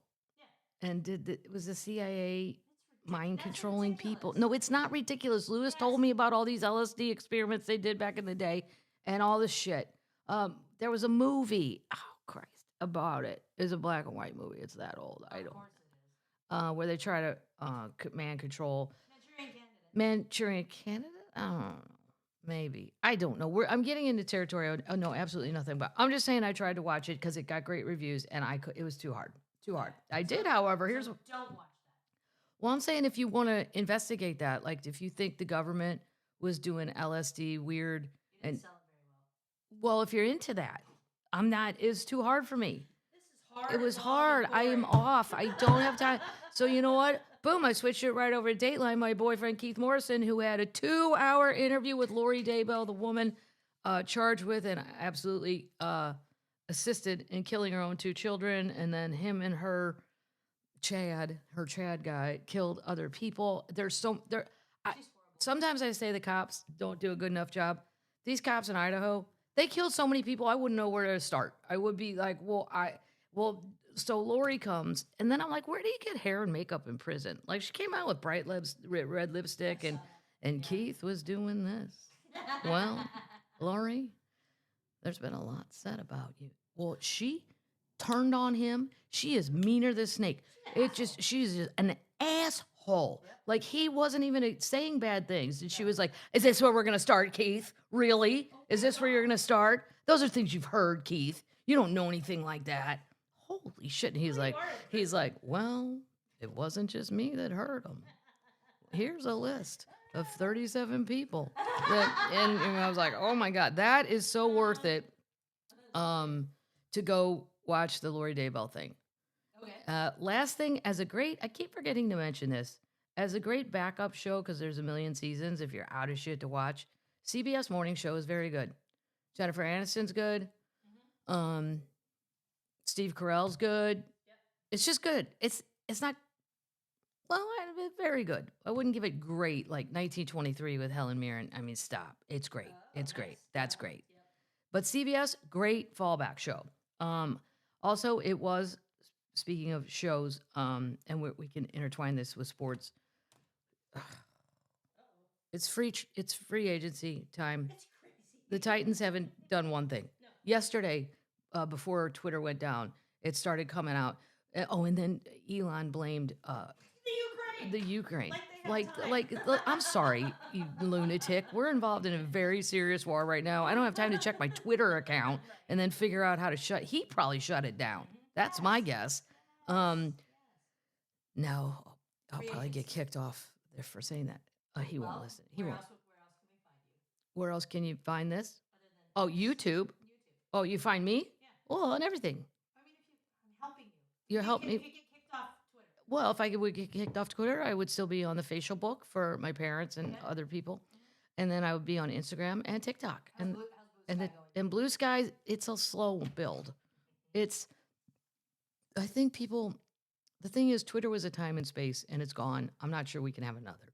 Speaker 2: Yeah.
Speaker 1: And was the CIA mind
Speaker 2: That's
Speaker 1: controlling
Speaker 2: ridiculous.
Speaker 1: people? No, it's not ridiculous. Lewis told me about all these LSD experiments they did back in the day, and all this shit. There was a movie, oh Christ, about it. It's a black and white movie. It's that old. I
Speaker 2: Of
Speaker 1: don't.
Speaker 2: course it is.
Speaker 1: Where they try to man control
Speaker 2: Manchurian
Speaker 1: Manchurian
Speaker 2: candidate.
Speaker 1: Canada. I don't know. Maybe. I don't know. I'm getting into territory I know absolutely nothing about. I'm just saying I tried to watch it because it got great reviews, and it was too hard. Too hard. I did, however. Here's
Speaker 2: So don't watch that.
Speaker 1: well, I'm saying if you want to investigate that, like if you think the government was doing LSD weird,
Speaker 2: You
Speaker 1: and
Speaker 2: didn't sell it very well.
Speaker 1: well, if you're into that, I'm not. It's too hard for me.
Speaker 2: This is hard.
Speaker 1: It was
Speaker 2: long,
Speaker 1: hard.
Speaker 2: and
Speaker 1: I am
Speaker 2: boring.
Speaker 1: off. I don't have time. So you know what? Boom, I switched it right over to Dateline. My boyfriend, Keith Morrison, who had a 2-hour interview with Lori Daybell, the woman charged with and absolutely assisted in killing her own 2 children. And then him and her Chad guy, killed other people.
Speaker 2: She's horrible.
Speaker 1: Sometimes I say the cops don't do a good enough job. These cops in Idaho, they killed so many people, I wouldn't know where to start. I would be like, so Lori comes, and then I'm like, where do you get hair and makeup in prison? Like, she came out with bright red lipstick, and Keith was doing this. Well, Lori, there's been a lot said about you. Well, she turned on him. She is meaner than a snake. She's just an asshole. Like, he wasn't even saying bad things. And she was like, is this where we're going to start, Keith? Really? Is this where you're going to start? Those are things you've heard, Keith. You don't know anything like that. Holy shit. And he's like, well, it wasn't just me that heard him. Here's a list of 37 people. And I was like, oh my God, that is so worth it to go watch the Lori Daybell thing.
Speaker 2: Okay.
Speaker 1: Last thing, I keep forgetting to mention this, as a great backup show, because there's a million seasons, if you're out of shit to watch, CBS Morning Show is very good. Jennifer Aniston's good. Steve Carell's good. It's just good. It's not, well, very good. I wouldn't give it great like 1923 with Helen Mirren. I mean, stop. It's great. It's great. That's great. But CBS, great fallback show. Also, it was, speaking of shows, and we can intertwine this with sports. It's free agency time.
Speaker 2: It's crazy.
Speaker 1: The Titans haven't done one thing.
Speaker 2: No.
Speaker 1: Yesterday, before Twitter went down, it started coming out. And then Elon blamed the Ukraine. Like, I'm sorry, you lunatic. We're involved in a very serious war right now. I don't have time to check my Twitter account and then figure out how to he probably shut it down. That's my guess. No, I'll probably get kicked off there for saying that. He won't listen. He won't. Where else can you find this? Oh, YouTube. Oh, you find me?
Speaker 2: Yeah.
Speaker 1: Well, on everything.
Speaker 2: I mean, I'm helping you.
Speaker 1: You're helping me.
Speaker 2: If you get kicked off Twitter.
Speaker 1: Well, if I would get kicked off Twitter, I would still be on the facial book for my parents and other people. And then I would be on Instagram and TikTok.
Speaker 2: How's Blue Sky going?
Speaker 1: And Blue Sky, it's a slow build. I think the thing is, Twitter was a time and space, and it's gone. I'm not sure we can have another.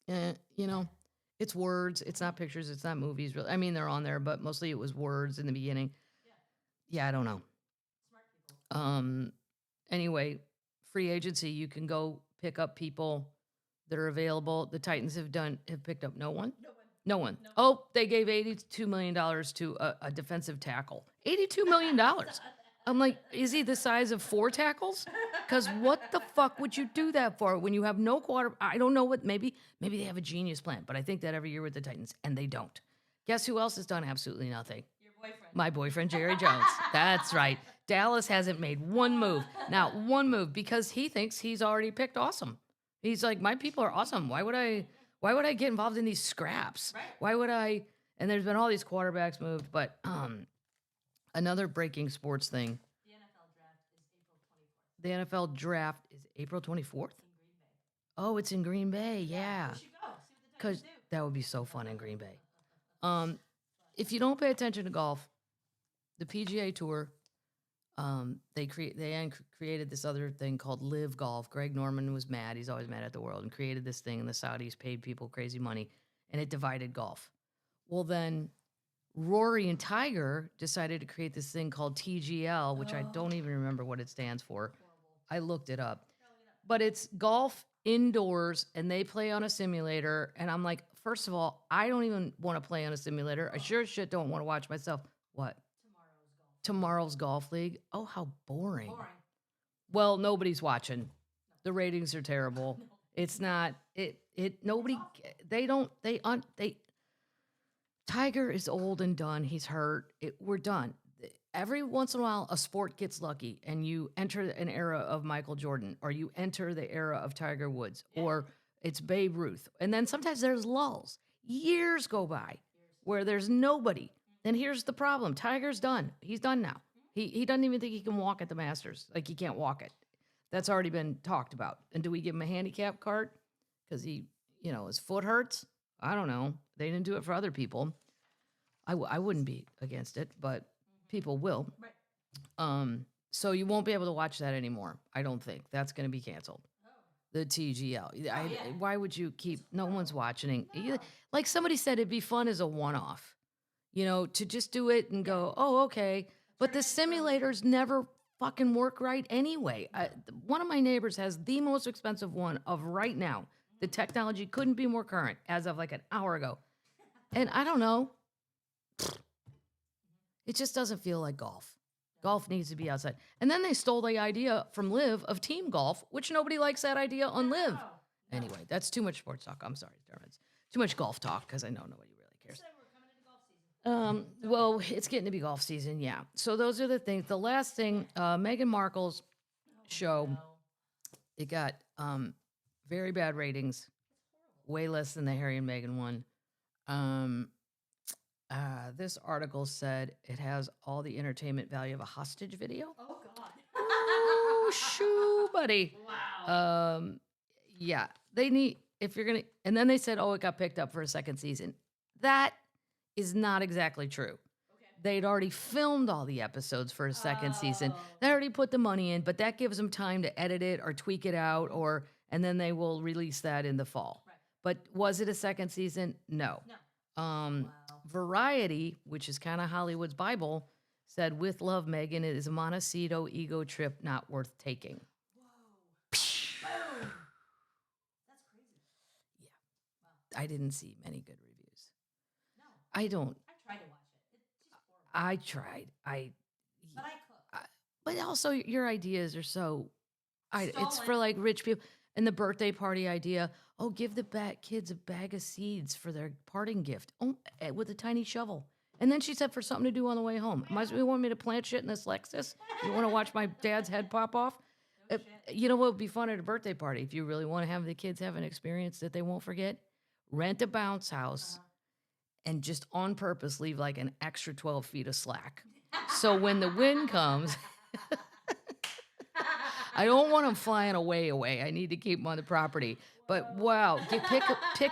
Speaker 2: I agree.
Speaker 1: It's words. It's not pictures. It's not movies. Really. I mean, they're on there, but mostly it was words in the beginning. Yeah, I don't know.
Speaker 2: Smart people.
Speaker 1: Anyway, free agency, you can go pick up people that are available. The Titans have picked up no one. No one.
Speaker 2: No.
Speaker 1: Oh, they gave $82 million to a defensive tackle. $82 million. I'm like, is he the size of 4 tackles? Because what the fuck would you do that for when you have no quarter? I don't know what, maybe they have a genius plan, but I think that every year with the Titans, and they don't. Guess who else has done absolutely nothing?
Speaker 2: Your boyfriend.
Speaker 1: My boyfriend, Jerry Jones. That's right. Dallas hasn't made one move. Not one move, because he thinks he's already picked awesome. He's like, my people are awesome. Why would I get involved in these scraps?
Speaker 2: Right.
Speaker 1: Why would I? And there's been all these quarterbacks moved, but another breaking sports thing.
Speaker 2: The NFL draft is April 24th.
Speaker 1: The NFL draft is April 24th?
Speaker 2: In Green Bay.
Speaker 1: Oh, it's in Green Bay. Yeah.
Speaker 2: You should go. See what the
Speaker 1: Because
Speaker 2: Titans do.
Speaker 1: that would be so fun in Green Bay. If you don't pay attention to golf, the PGA Tour, they created this other thing called Live Golf. Greg Norman was mad. He's always mad at the world, and created this thing, and the Saudis paid people crazy money, and it divided golf. Well, then Rory and Tiger decided to create this thing called TGL, which I don't even remember what it stands for. I looked it up. But it's golf indoors, and they play on a simulator. And I'm like, first of all, I don't even want to play on a simulator. I sure as shit don't want to watch myself. What? Tomorrow's golf league. Oh, how boring. Well, nobody's watching. The ratings are terrible. It's not, nobody, Tiger is old and done. He's hurt. We're done. Every once in a while, a sport gets lucky, and you enter an era of Michael Jordan, or you enter the era of Tiger Woods, or it's Babe Ruth. And then sometimes there's lulls. Years go by where there's nobody. Then here's the problem. Tiger's done. He's done now. He doesn't even think he can walk at the Masters. Like, he can't walk it. That's already been talked about. And do we give him a handicap card? Because his foot hurts? I don't know. They didn't do it for other people. I wouldn't be against it, but people will.
Speaker 2: Right.
Speaker 1: So you won't be able to watch that anymore. I don't think. That's going to be canceled. The TGL. Why would you keep? No one's watching. No. Like somebody said, it'd be fun as a one-off. To just do it and go, oh, okay. But the simulators never fucking work right anyway. One of my neighbors has the most expensive one of right now. The technology couldn't be more current as of like an hour ago. And I don't know. It just doesn't feel like golf. Golf needs to be outside. And then they stole the idea from Live of team golf, which nobody likes that idea on Live.
Speaker 2: No.
Speaker 1: Anyway, that's too much sports talk. I'm sorry, Dermot. Too much golf talk, because I know nobody really cares.
Speaker 2: So we're coming into golf season.
Speaker 1: Well, it's getting to be golf season, yeah. So those are the things. The last thing, Meghan Markle's show, it got very bad ratings, way less than the Harry and Meghan one. This article said it has all the entertainment value of a hostage video.
Speaker 2: Oh, God.
Speaker 1: Oh, shoo, buddy.
Speaker 2: Wow.
Speaker 1: Yeah, They need, if you're going to, and then they said, oh, it got picked up for a second season. That is not exactly true. They'd already filmed all the episodes for a second season. They already put the money in, but that gives them time to edit it or tweak it out, and then they will release that in the fall.
Speaker 2: Right.
Speaker 1: But was it a second season? No.
Speaker 2: Wow.
Speaker 1: Variety, which is kind of Hollywood's Bible, said, with love, Meghan, it is a Montecito ego trip not worth taking.
Speaker 2: Whoa. That's crazy.
Speaker 1: Yeah.
Speaker 2: Wow.
Speaker 1: I didn't see many good reviews.
Speaker 2: No.
Speaker 1: I don't.
Speaker 2: I tried to watch it. It's just horrible.
Speaker 1: I tried.
Speaker 2: But I cook.
Speaker 1: But also your ideas are so, it's for
Speaker 2: Stolen.
Speaker 1: like rich people. And the birthday party idea, oh, give the kids a bag of seeds for their parting gift with a tiny shovel. And then she said for something to do on the way home. You want me to plant shit in this Lexus? You want to watch my dad's head pop off?
Speaker 2: No shit.
Speaker 1: You know what would be fun at a birthday party if you really want to have the kids have an experience that they won't forget? Rent a bounce house and just on purpose leave like an extra 12 feet of slack. So when the wind comes, I don't want them flying away. I need to keep them on the property. But wow, pick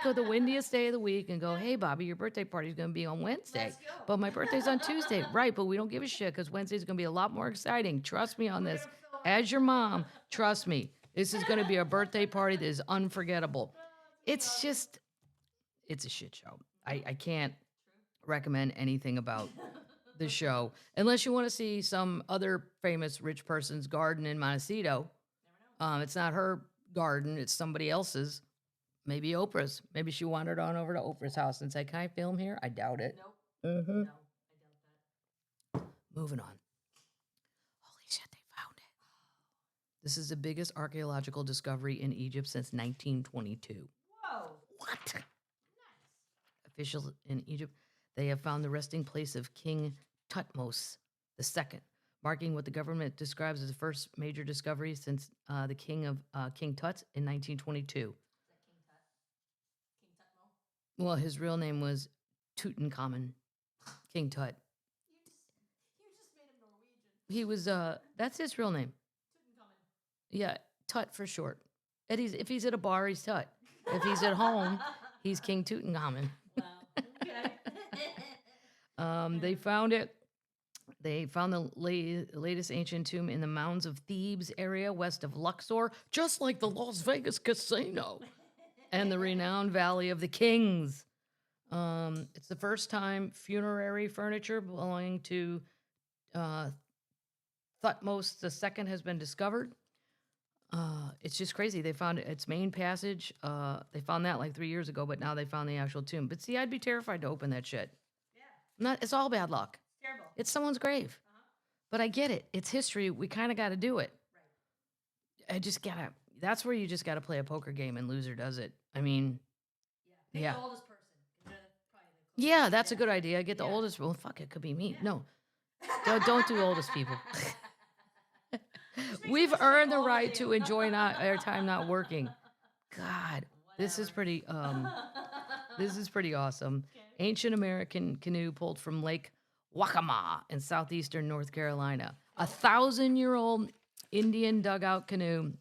Speaker 1: the windiest day of the week and go, hey, Bobby, your birthday party's going to be on Wednesday.
Speaker 2: Let's go.
Speaker 1: But my birthday's on Tuesday. Right, but we don't give a shit because Wednesday's going to be a lot more exciting. Trust me on this. As your mom, trust me. This is going to be a birthday party that is unforgettable. It's just, it's a shit show. I can't recommend anything about the show unless you want to see some other famous rich person's garden in Montecito. It's not her garden, it's somebody else's. Maybe Oprah's. Maybe she wandered on over to Oprah's house and said, can I film here? I doubt it.
Speaker 2: Nope.
Speaker 1: Mm-hmm.
Speaker 2: No, I doubt that.
Speaker 1: Moving on. Holy shit, they found it. This is the biggest archaeological discovery in Egypt since 1922.
Speaker 2: Whoa.
Speaker 1: What?
Speaker 2: Nice.
Speaker 1: Officials in Egypt, they have found the resting place of King Tutmos II, marking what the government describes as the first major discovery since the King Tut in 1922.
Speaker 2: Is that King Tut? King Tut Mo?
Speaker 1: Well, his real name was Tutankhamun, King Tut.
Speaker 2: You just made him Norwegian.
Speaker 1: He was, that's his real name.
Speaker 2: Tutankhamun.
Speaker 1: Yeah, Tut for short. And if he's at a bar, he's Tut. If he's at home, he's King Tutankhamun.
Speaker 2: Wow. Okay.
Speaker 1: They found it. They found the latest ancient tomb in the mounds of Thebes area west of Luxor, just like the Las Vegas casino, and the renowned Valley of the Kings. It's the first time funerary furniture belonging to Thutmose II has been discovered. It's just crazy. They found its main passage. They found that like 3 years ago, but now they found the actual tomb. But see, I'd be terrified to open that shit.
Speaker 2: Yeah.
Speaker 1: It's all bad luck.
Speaker 2: Terrible.
Speaker 1: It's someone's grave. But I get it. It's history. We kind of got to do it.
Speaker 2: Right.
Speaker 1: That's where you just got to play a poker game and loser does it. I mean,
Speaker 2: Pick
Speaker 1: yeah.
Speaker 2: the oldest person. 'Cause they're probably the
Speaker 1: Yeah,
Speaker 2: closest.
Speaker 1: that's a good idea. Get the
Speaker 2: Yeah.
Speaker 1: oldest. Well, fuck, it could be me.
Speaker 2: Yeah.
Speaker 1: No, don't do oldest people.
Speaker 2: Just make
Speaker 1: We've
Speaker 2: sure they
Speaker 1: earned the
Speaker 2: all
Speaker 1: right
Speaker 2: with
Speaker 1: to
Speaker 2: you.
Speaker 1: enjoy our time not working. God, this is
Speaker 2: Whatever.
Speaker 1: pretty. This is pretty awesome.
Speaker 2: Okay.
Speaker 1: Ancient American canoe pulled from Lake Waccamaw in southeastern North Carolina. 1,000-year-old Indian dugout canoe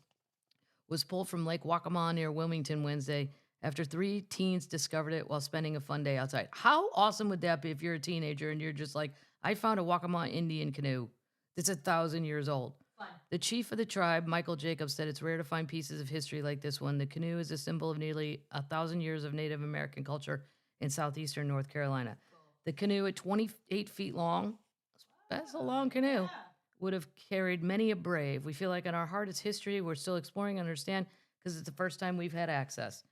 Speaker 1: was pulled from Lake Waccamaw near Wilmington Wednesday after 3 teens discovered it while spending a fun day outside. How awesome would that be if you're a teenager and you're just like, I found a Waccamaw Indian canoe that's 1,000 years old.
Speaker 2: Fun.
Speaker 1: The chief of the tribe, Michael Jacobs, said it's rare to find pieces of history like this one. The canoe is a symbol of nearly 1,000 years of Native American culture in southeastern North Carolina. The canoe, at 28 feet long, that's a long canoe,
Speaker 2: Yeah.
Speaker 1: would have carried many a brave. We feel like in our heart it's history. We're still exploring and understand because it's the first time we've had access.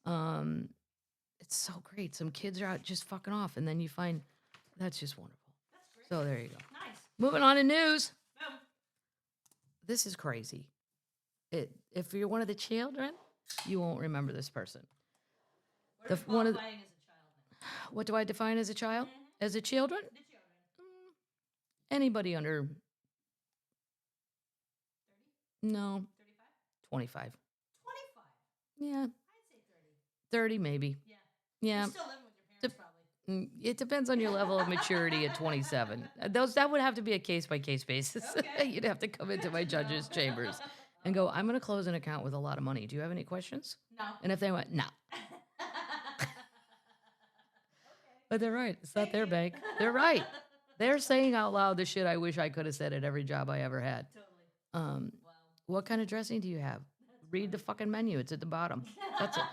Speaker 1: It's so great. Some kids are out just fucking off, and then you find that's just wonderful.
Speaker 2: That's great.
Speaker 1: So there you go.
Speaker 2: Nice.
Speaker 1: Moving on to news.
Speaker 2: Boom.
Speaker 1: This is crazy. If you're one of the children, you won't remember this person.
Speaker 2: What
Speaker 1: The
Speaker 2: are we
Speaker 1: one of the-
Speaker 2: qualifying as a child then?
Speaker 1: What do I define as a child? As a children?
Speaker 2: The children.
Speaker 1: Anybody under
Speaker 2: 30?
Speaker 1: no
Speaker 2: 35?
Speaker 1: 25.
Speaker 2: 25.
Speaker 1: Yeah,
Speaker 2: I'd say 30.
Speaker 1: 30 maybe.
Speaker 2: Yeah.
Speaker 1: Yeah,
Speaker 2: You're still living with your parents, probably.
Speaker 1: It depends on your level of maturity at 27. That would have to be a case by case basis.
Speaker 2: Okay.
Speaker 1: You'd have to come into my judge's chambers. and go, I'm going to close an account with a lot of money. Do you have any questions?
Speaker 2: No.
Speaker 1: And if they went, no. But they're right. It's not their bank. They're right. They're saying out loud the shit I wish I could have said at every job I ever had.
Speaker 2: Totally. Wow.
Speaker 1: What kind of dressing do you have? Read the fucking menu. It's at the bottom. That's it.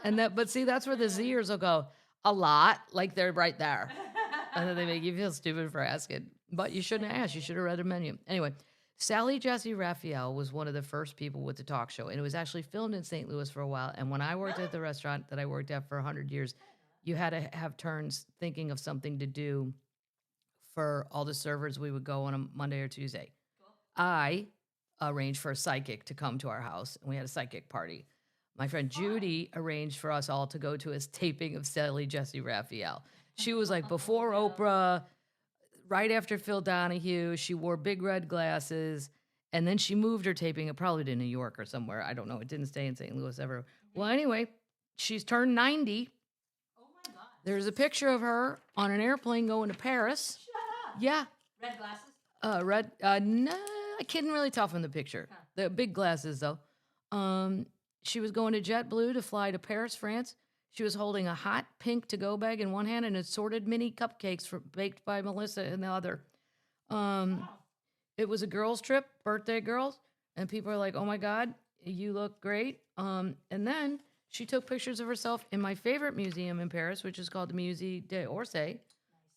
Speaker 1: And that, but see, that's where the Zers will go, a lot, like they're right there. And then they make you feel stupid for asking. But you shouldn't have asked. You should have read the menu. Anyway, Jessy Raphael was one of the first people with the talk show. And it was actually filmed in St. Louis for a while. And when I worked at the restaurant that I worked at for 100 years, you had to have turns thinking of something to do for all the servers. We would go on a Monday or Tuesday.
Speaker 2: Cool.
Speaker 1: I arranged for a psychic to come to our house, and we had a psychic party. My friend Judy arranged for us all to go to a taping of Jessy Raphael. She was like before Oprah, right after Phil Donahue. She wore big red glasses, and then she moved her taping, probably to New York or somewhere. I don't know. It didn't stay in St. Louis ever. Well, anyway, she's turned 90.
Speaker 2: Oh my God.
Speaker 1: There's a picture of her on an airplane going to Paris.
Speaker 2: Shut up.
Speaker 1: Yeah.
Speaker 2: Red glasses?
Speaker 1: Red. No, I couldn't really tell from the picture.
Speaker 2: Huh.
Speaker 1: The big glasses, though. She was going to JetBlue to fly to Paris, France. She was holding a hot pink to-go bag in one hand and assorted mini cupcakes baked by Melissa in the other.
Speaker 2: Wow.
Speaker 1: It was a girls' trip, birthday girls, and people are like, "Oh my God, you look great." And then she took pictures of herself in my favorite museum in Paris, which is called the Musée d'Orsay.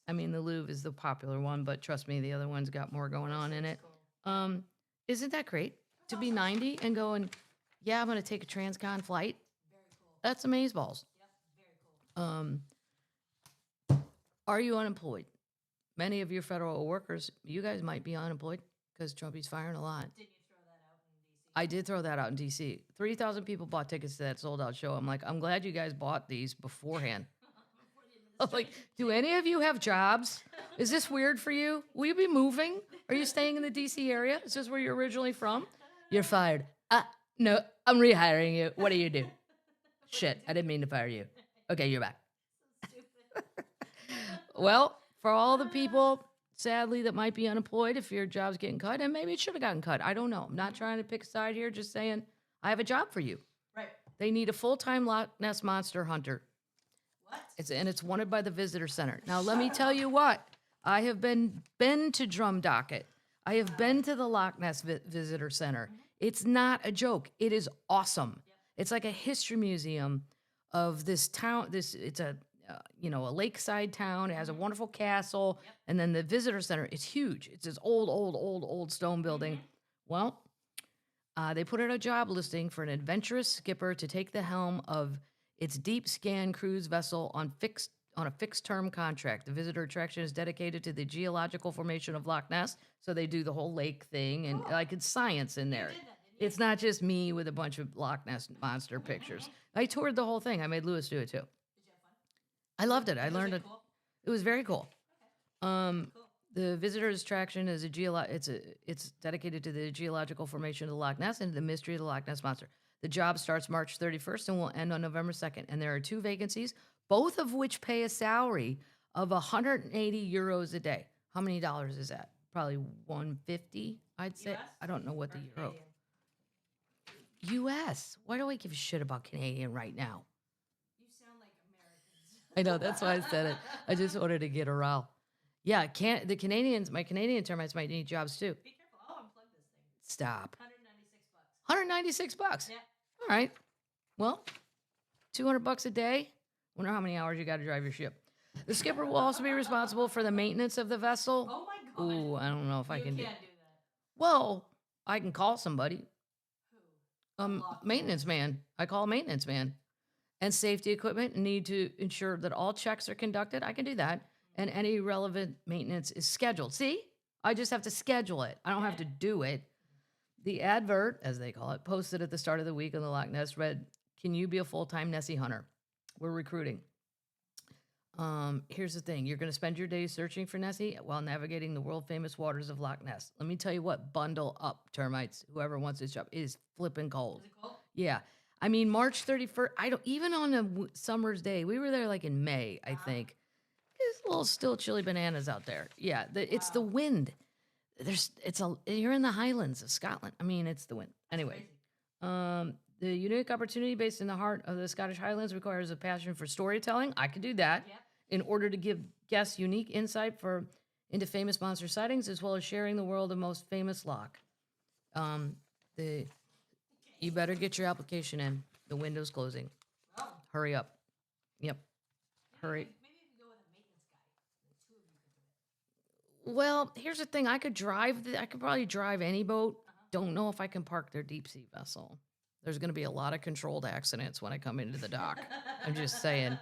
Speaker 1: I mean, the Louvre is the popular one, but trust me, the other one's got more going on in it.
Speaker 2: Cool.
Speaker 1: Isn't that great to be 90 and going, yeah, I'm going to take a transcon flight?
Speaker 2: Very cool.
Speaker 1: That's amazeballs.
Speaker 2: Yep. Very cool.
Speaker 1: Are you unemployed? Many of your federal workers, you guys might be unemployed because Trumpy's firing a lot.
Speaker 2: Did you throw that out in D.C.?
Speaker 1: I did throw that out in D.C. 3,000 people bought tickets to that sold-out show. I'm like, I'm glad you guys bought these beforehand. I'm like, do any of you have jobs? Is this weird for you? Will you be moving? Are you staying in the D.C. area? Is this where you're originally from? You're fired. No, I'm rehiring you. What do you do? Shit, I didn't mean to fire you. Okay, you're back. Well, for all the people, sadly, that might be unemployed if your job's getting cut, and maybe it should have gotten cut. I don't know. I'm not trying to pick a side here, just saying I have a job for you.
Speaker 2: Right.
Speaker 1: They need a full-time Loch Ness monster hunter.
Speaker 2: What?
Speaker 1: It's wanted by the visitor center. Now, let me tell you what. I have been to Drum Docket. I have been to the Loch Ness Visitor Center. It's not a joke. It is awesome.
Speaker 2: Yep.
Speaker 1: It's like a history museum of this town. It's a a lakeside town. It has a wonderful castle, and then the visitor center. It's huge. It's this old stone building. Well, they put out a job listing for an adventurous skipper to take the helm of its deep scan cruise vessel on a fixed-term contract. The visitor attraction is dedicated to the geological formation of Loch Ness, so they do the whole lake thing, and like it's science in there.
Speaker 2: did that, didn't you?
Speaker 1: It's not just me with a bunch of Loch Ness monster pictures. I toured the whole thing. I made Lewis do it too.
Speaker 2: Did you have fun?
Speaker 1: I loved it. I
Speaker 2: Was
Speaker 1: learned
Speaker 2: it
Speaker 1: it.
Speaker 2: cool?
Speaker 1: It was very cool.
Speaker 2: Cool.
Speaker 1: The visitor's attraction is it's dedicated to the geological formation of the Loch Ness and the mystery of the Loch Ness monster. The job starts March 31st and will end on November 2nd. And there are 2 vacancies, both of which pay a salary of 180 euros a day. How many dollars is that? Probably 150, I'd say.
Speaker 2: US?
Speaker 1: I don't know what the
Speaker 2: Or
Speaker 1: euro.
Speaker 2: Canadian?
Speaker 1: US. Why do I give a shit about Canadian right now?
Speaker 2: You sound like Americans.
Speaker 1: I know, that's why I said it. I just wanted to get a rile. Yeah, the Canadians, my Canadian termites might need jobs too.
Speaker 2: Be careful. I'll unplug this thing.
Speaker 1: Stop.
Speaker 2: $196.
Speaker 1: $196.
Speaker 2: Yeah.
Speaker 1: All right. Well, $200 a day. Wonder how many hours you got to drive your ship. The skipper will also be responsible for the maintenance of the vessel.
Speaker 2: Oh my God.
Speaker 1: Ooh, I don't know if I
Speaker 2: you
Speaker 1: can
Speaker 2: can't
Speaker 1: do.
Speaker 2: do that.
Speaker 1: Well, I can call somebody.
Speaker 2: Who? Unlawful.
Speaker 1: Maintenance man. I call a maintenance man. And safety equipment need to ensure that all checks are conducted. I can do that. And any relevant maintenance is scheduled. See? I just have to schedule it. I don't have to do it. The advert, as they call it, posted at the start of the week on the Loch Ness read, "Can you be a full-time Nessie hunter? We're recruiting." Here's the thing. You're going to spend your days searching for Nessie while navigating the world-famous waters of Loch Ness. Let me tell you what, bundle up, termites. Whoever wants this job. It is flipping cold.
Speaker 2: Is it cold?
Speaker 1: Yeah. I mean, March 31st, even on a summer's day, we were there like in May, I think. It's a little still chilly bananas out there. Yeah, it's the wind. You're in the Highlands of Scotland. I mean, it's the wind. Anyway, the unique opportunity based in the heart of the Scottish Highlands requires a passion for storytelling. I could do that in order to give guests unique insight into famous monster sightings, as well as sharing the world of most famous loch. You better get your application in. The window's closing.
Speaker 2: Oh.
Speaker 1: Hurry up. Yep. Hurry.
Speaker 2: Maybe you can go with a maintenance guy. The two of you could do it.
Speaker 1: Well, here's the thing. I could probably drive any boat. Don't know if I can park their deep sea vessel. There's going to be a lot of controlled accidents when I come into the dock. I'm just saying.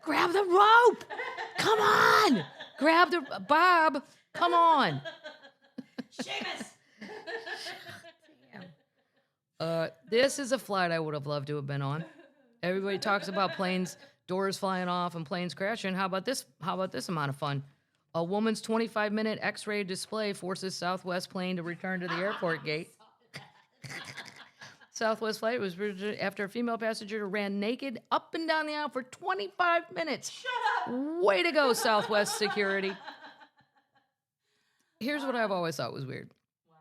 Speaker 1: Grab the rope. Come on. Grab the Bob. Come on.
Speaker 2: Seamus.
Speaker 1: This is a flight I would have loved to have been on. Everybody talks about planes, doors flying off and planes crashing. How about this amount of fun? A woman's 25-minute X-ray display forces Southwest plane to return to the airport gate. Southwest flight was after a female passenger ran naked up and down the aisle for 25 minutes.
Speaker 2: Shut up.
Speaker 1: Way to go, Southwest security. Here's what I've always thought was weird.
Speaker 2: Wow.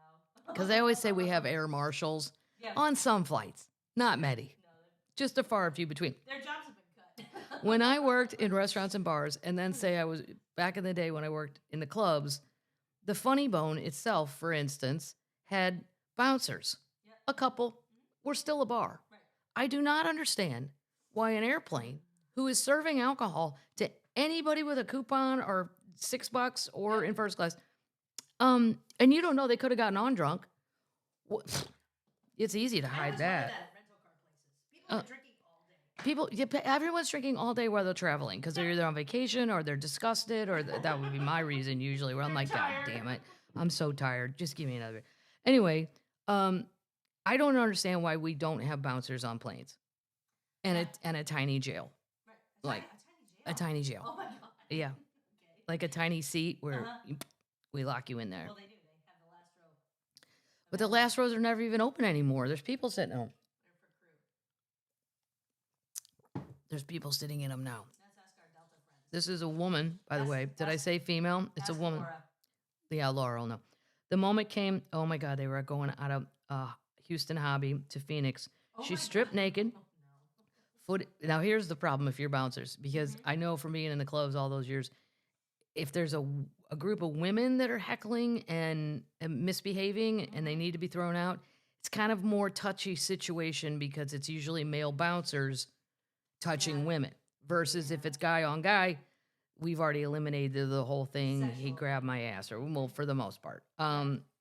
Speaker 1: Because they always say we have air marshals on some flights. Not many.
Speaker 2: No,
Speaker 1: Just a far few between.
Speaker 2: their jobs have been cut.
Speaker 1: When I worked in restaurants and bars, and then say I was back in the day when I worked in the clubs, the Funny Bone itself, for instance, had bouncers.
Speaker 2: Yep.
Speaker 1: A couple were still a bar.
Speaker 2: Right.
Speaker 1: I do not understand why an airplane who is serving alcohol to anybody with a coupon or $6 or in first class, and you don't know they could have gotten on drunk. It's easy to hide that.
Speaker 2: At rental car places. People are drinking all day.
Speaker 1: Everyone's drinking all day while they're traveling because they're either on vacation or they're disgusted, or that would be my reason usually, where I'm like, God damn it, I'm so tired. Just give me another beer. Anyway, I don't understand why we don't have bouncers on planes and a tiny jail.
Speaker 2: Right.
Speaker 1: Like a tiny jail.
Speaker 2: Oh my God.
Speaker 1: Yeah.
Speaker 2: Okay.
Speaker 1: Like a tiny seat where we lock you in there.
Speaker 2: Well, they do. They have the last row.
Speaker 1: But the last rows are never even open anymore. There's people sitting in them.
Speaker 2: They're for crew.
Speaker 1: There's people sitting in them now.
Speaker 2: Let's ask our Delta friends.
Speaker 1: This is a woman, by the way. Did I say female? It's a
Speaker 2: Ask
Speaker 1: woman.
Speaker 2: Laura.
Speaker 1: Yeah, Laura will know. The moment came, oh my God, they were going out of Houston Hobby to Phoenix.
Speaker 2: Oh
Speaker 1: She
Speaker 2: my
Speaker 1: stripped
Speaker 2: God.
Speaker 1: naked.
Speaker 2: Oh, no.
Speaker 1: Now, here's the problem if you're bouncers, because I know from being in the clubs all those years, if there's a group of women that are heckling and misbehaving and they need to be thrown out, it's kind of more touchy situation because it's usually male bouncers touching women versus if it's guy on guy, we've already eliminated the whole thing. He
Speaker 2: Sexual.
Speaker 1: grabbed my ass, or well, for the most part.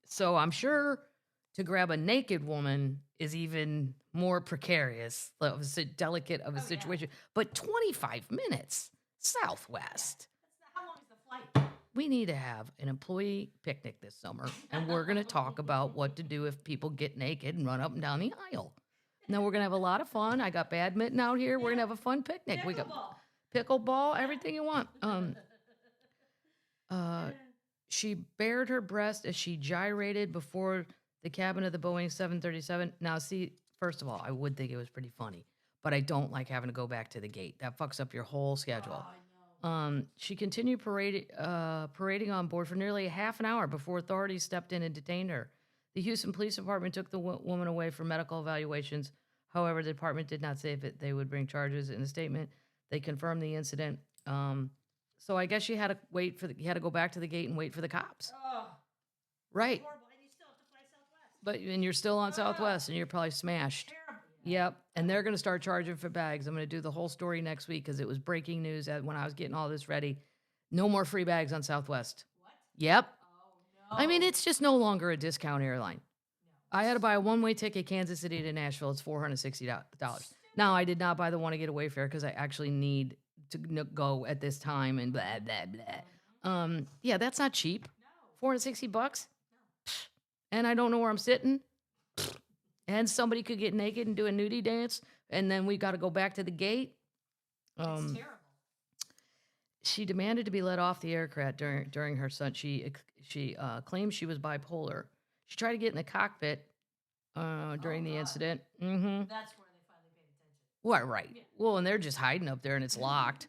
Speaker 1: So I'm sure to grab a naked woman is even more precarious, delicate of a
Speaker 2: Oh, yeah.
Speaker 1: situation. But 25 minutes, Southwest.
Speaker 2: How long is the flight?
Speaker 1: We need to have an employee picnic this summer, and we're going to talk about what to do if people get naked and run up and down the aisle. Now, we're going to have a lot of fun. I got badminton out here. We're going to have a fun picnic. We got pickleball, everything you want. She bared her breast as she gyrated before the cabin of the Boeing 737. Now, see, first of all, I would think it was pretty funny, but I don't like having to go back to the gate. That fucks up your whole schedule.
Speaker 2: Oh, I know.
Speaker 1: She continued parading on board for nearly a half an hour before authorities stepped in and detained her. The Houston Police Department took the woman away for medical evaluations. However, the department did not say if they would bring charges. In a statement, they confirmed the incident. So I guess you had to go back to the gate and wait for the cops.
Speaker 2: Oh,
Speaker 1: Right.
Speaker 2: horrible. And you still have to fly Southwest.
Speaker 1: And you're still on Southwest and you're probably smashed.
Speaker 2: Terrible.
Speaker 1: Yep. And they're going to start charging for bags. I'm going to do the whole story next week because it was breaking news when I was getting all this ready. No more free bags on Southwest.
Speaker 2: What?
Speaker 1: Yep.
Speaker 2: Oh, no.
Speaker 1: I mean, it's just no longer a discount airline. I had to buy a one-way ticket, Kansas City to Nashville. It's $460. Now, I did not buy the one to get away fare because I actually need to go at this time and blah, blah, blah. Yeah, that's not cheap.
Speaker 2: No.
Speaker 1: $460? And I don't know where I'm sitting. And somebody could get naked and do a nudie dance, and then we got to go back to the gate.
Speaker 2: It's terrible.
Speaker 1: She demanded to be let off the aircraft during her son. She claimed she was bipolar. She tried to get in the cockpit during the incident. Mm-hmm.
Speaker 2: That's where they finally paid attention.
Speaker 1: Well, right. Yeah. Well, and they're just hiding up there, and it's locked.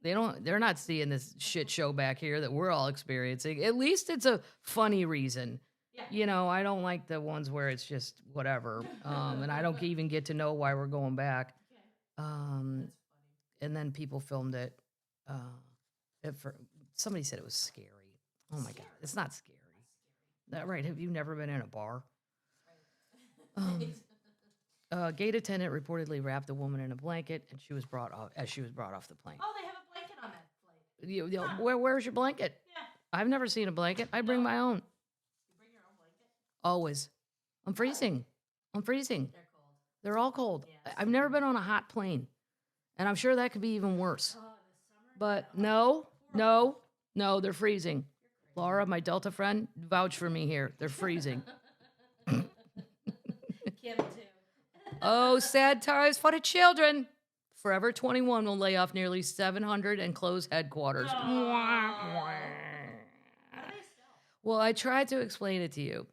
Speaker 1: They're not seeing this shit show back here that we're all experiencing. At least it's a funny reason.
Speaker 2: Yeah.
Speaker 1: You know, I don't like the ones where it's just whatever. And I don't even get to know why we're going back.
Speaker 2: Okay.
Speaker 1: Um,
Speaker 2: That's funny.
Speaker 1: and then people filmed it. Somebody said it was scary. Oh my God, it's not scary. That right? Have you never been in a bar? Gate attendant reportedly wrapped the woman in a blanket, and she was brought off the plane.
Speaker 2: Oh, they have a blanket on that flight.
Speaker 1: Huh. Where's your blanket?
Speaker 2: Yeah.
Speaker 1: I've never seen a blanket. I bring my own.
Speaker 2: You bring your own blanket?
Speaker 1: Always. I'm freezing. I'm freezing.
Speaker 2: They're cold.
Speaker 1: They're all cold.
Speaker 2: Yeah,
Speaker 1: I've never been on a hot plane, and I'm sure that could be even worse.
Speaker 2: Oh, the summer.
Speaker 1: But no, they're freezing. Laura, my Delta friend, vouch for me here. They're freezing.
Speaker 2: Kim too.
Speaker 1: Oh, sad times for the children. Forever 21 will lay off nearly 700 and close headquarters.
Speaker 2: How do they sell?
Speaker 1: Well, I tried to explain it to you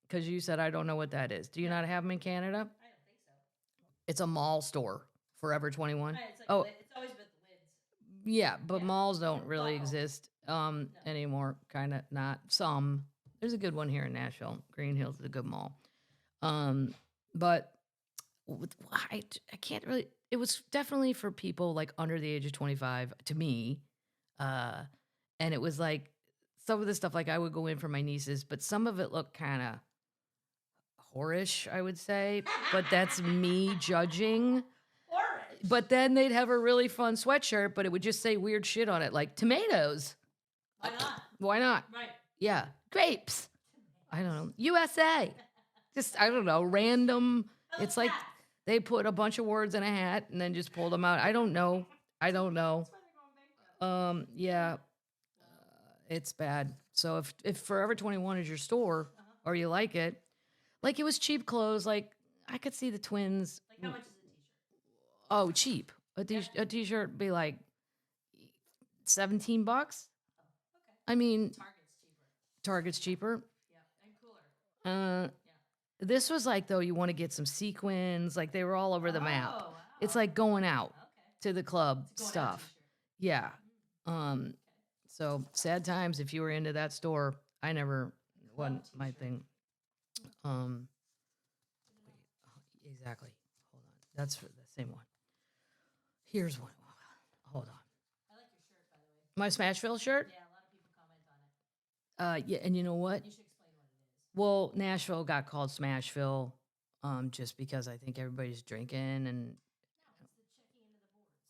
Speaker 1: because you said I don't know what that is. Do you not have them in Canada?
Speaker 2: I don't think so.
Speaker 1: It's a mall store, Forever 21.
Speaker 2: Right, it's like
Speaker 1: Oh,
Speaker 2: it's always with lids.
Speaker 1: yeah, but
Speaker 2: Yeah.
Speaker 1: malls don't really
Speaker 2: Bottle.
Speaker 1: exist anymore. Kind of not. Some. There's a good one here in Nashville. Green Hills is a good mall. But I can't really. It was definitely for people like under the age of 25 to me. And it was like some of the stuff like I would go in for my nieces, but some of it looked kind of whorish, I would say. But that's me judging.
Speaker 2: Orange.
Speaker 1: But then they'd have a really fun sweatshirt, but it would just say weird shit on it, like tomatoes.
Speaker 2: Why not?
Speaker 1: Why not?
Speaker 2: Right.
Speaker 1: Yeah, grapes. I don't know. USA. Just, I don't know, random. It's like they put a bunch of words in a hat and then just pulled them out. I don't know.
Speaker 2: That's why they're going bankrupt.
Speaker 1: Yeah, it's bad. So if Forever 21 is your store or you like it was cheap clothes. Like I could see the twins.
Speaker 2: Like how much is a t-shirt?
Speaker 1: Oh, cheap. A t-shirt be like $17.
Speaker 2: Okay.
Speaker 1: I mean,
Speaker 2: Target's cheaper.
Speaker 1: Target's cheaper.
Speaker 2: Yeah, and cooler.
Speaker 1: This was like though you want to get some sequins, like they were all over the map.
Speaker 2: Oh, wow.
Speaker 1: It's like going out
Speaker 2: Okay.
Speaker 1: to the club
Speaker 2: It's a going out
Speaker 1: stuff.
Speaker 2: t-shirt.
Speaker 1: Yeah.
Speaker 2: Okay.
Speaker 1: So sad times if you were into that store. I never wasn't my
Speaker 2: t-shirt.
Speaker 1: thing. Exactly. Hold on. That's for the same one. Here's one. Hold on.
Speaker 2: I like your shirt, by the way.
Speaker 1: My Smashville shirt?
Speaker 2: Yeah, a lot of people comment on it.
Speaker 1: Yeah, and you know what?
Speaker 2: You should explain what it is.
Speaker 1: Well, Nashville got called Smashville just because I think everybody's drinking and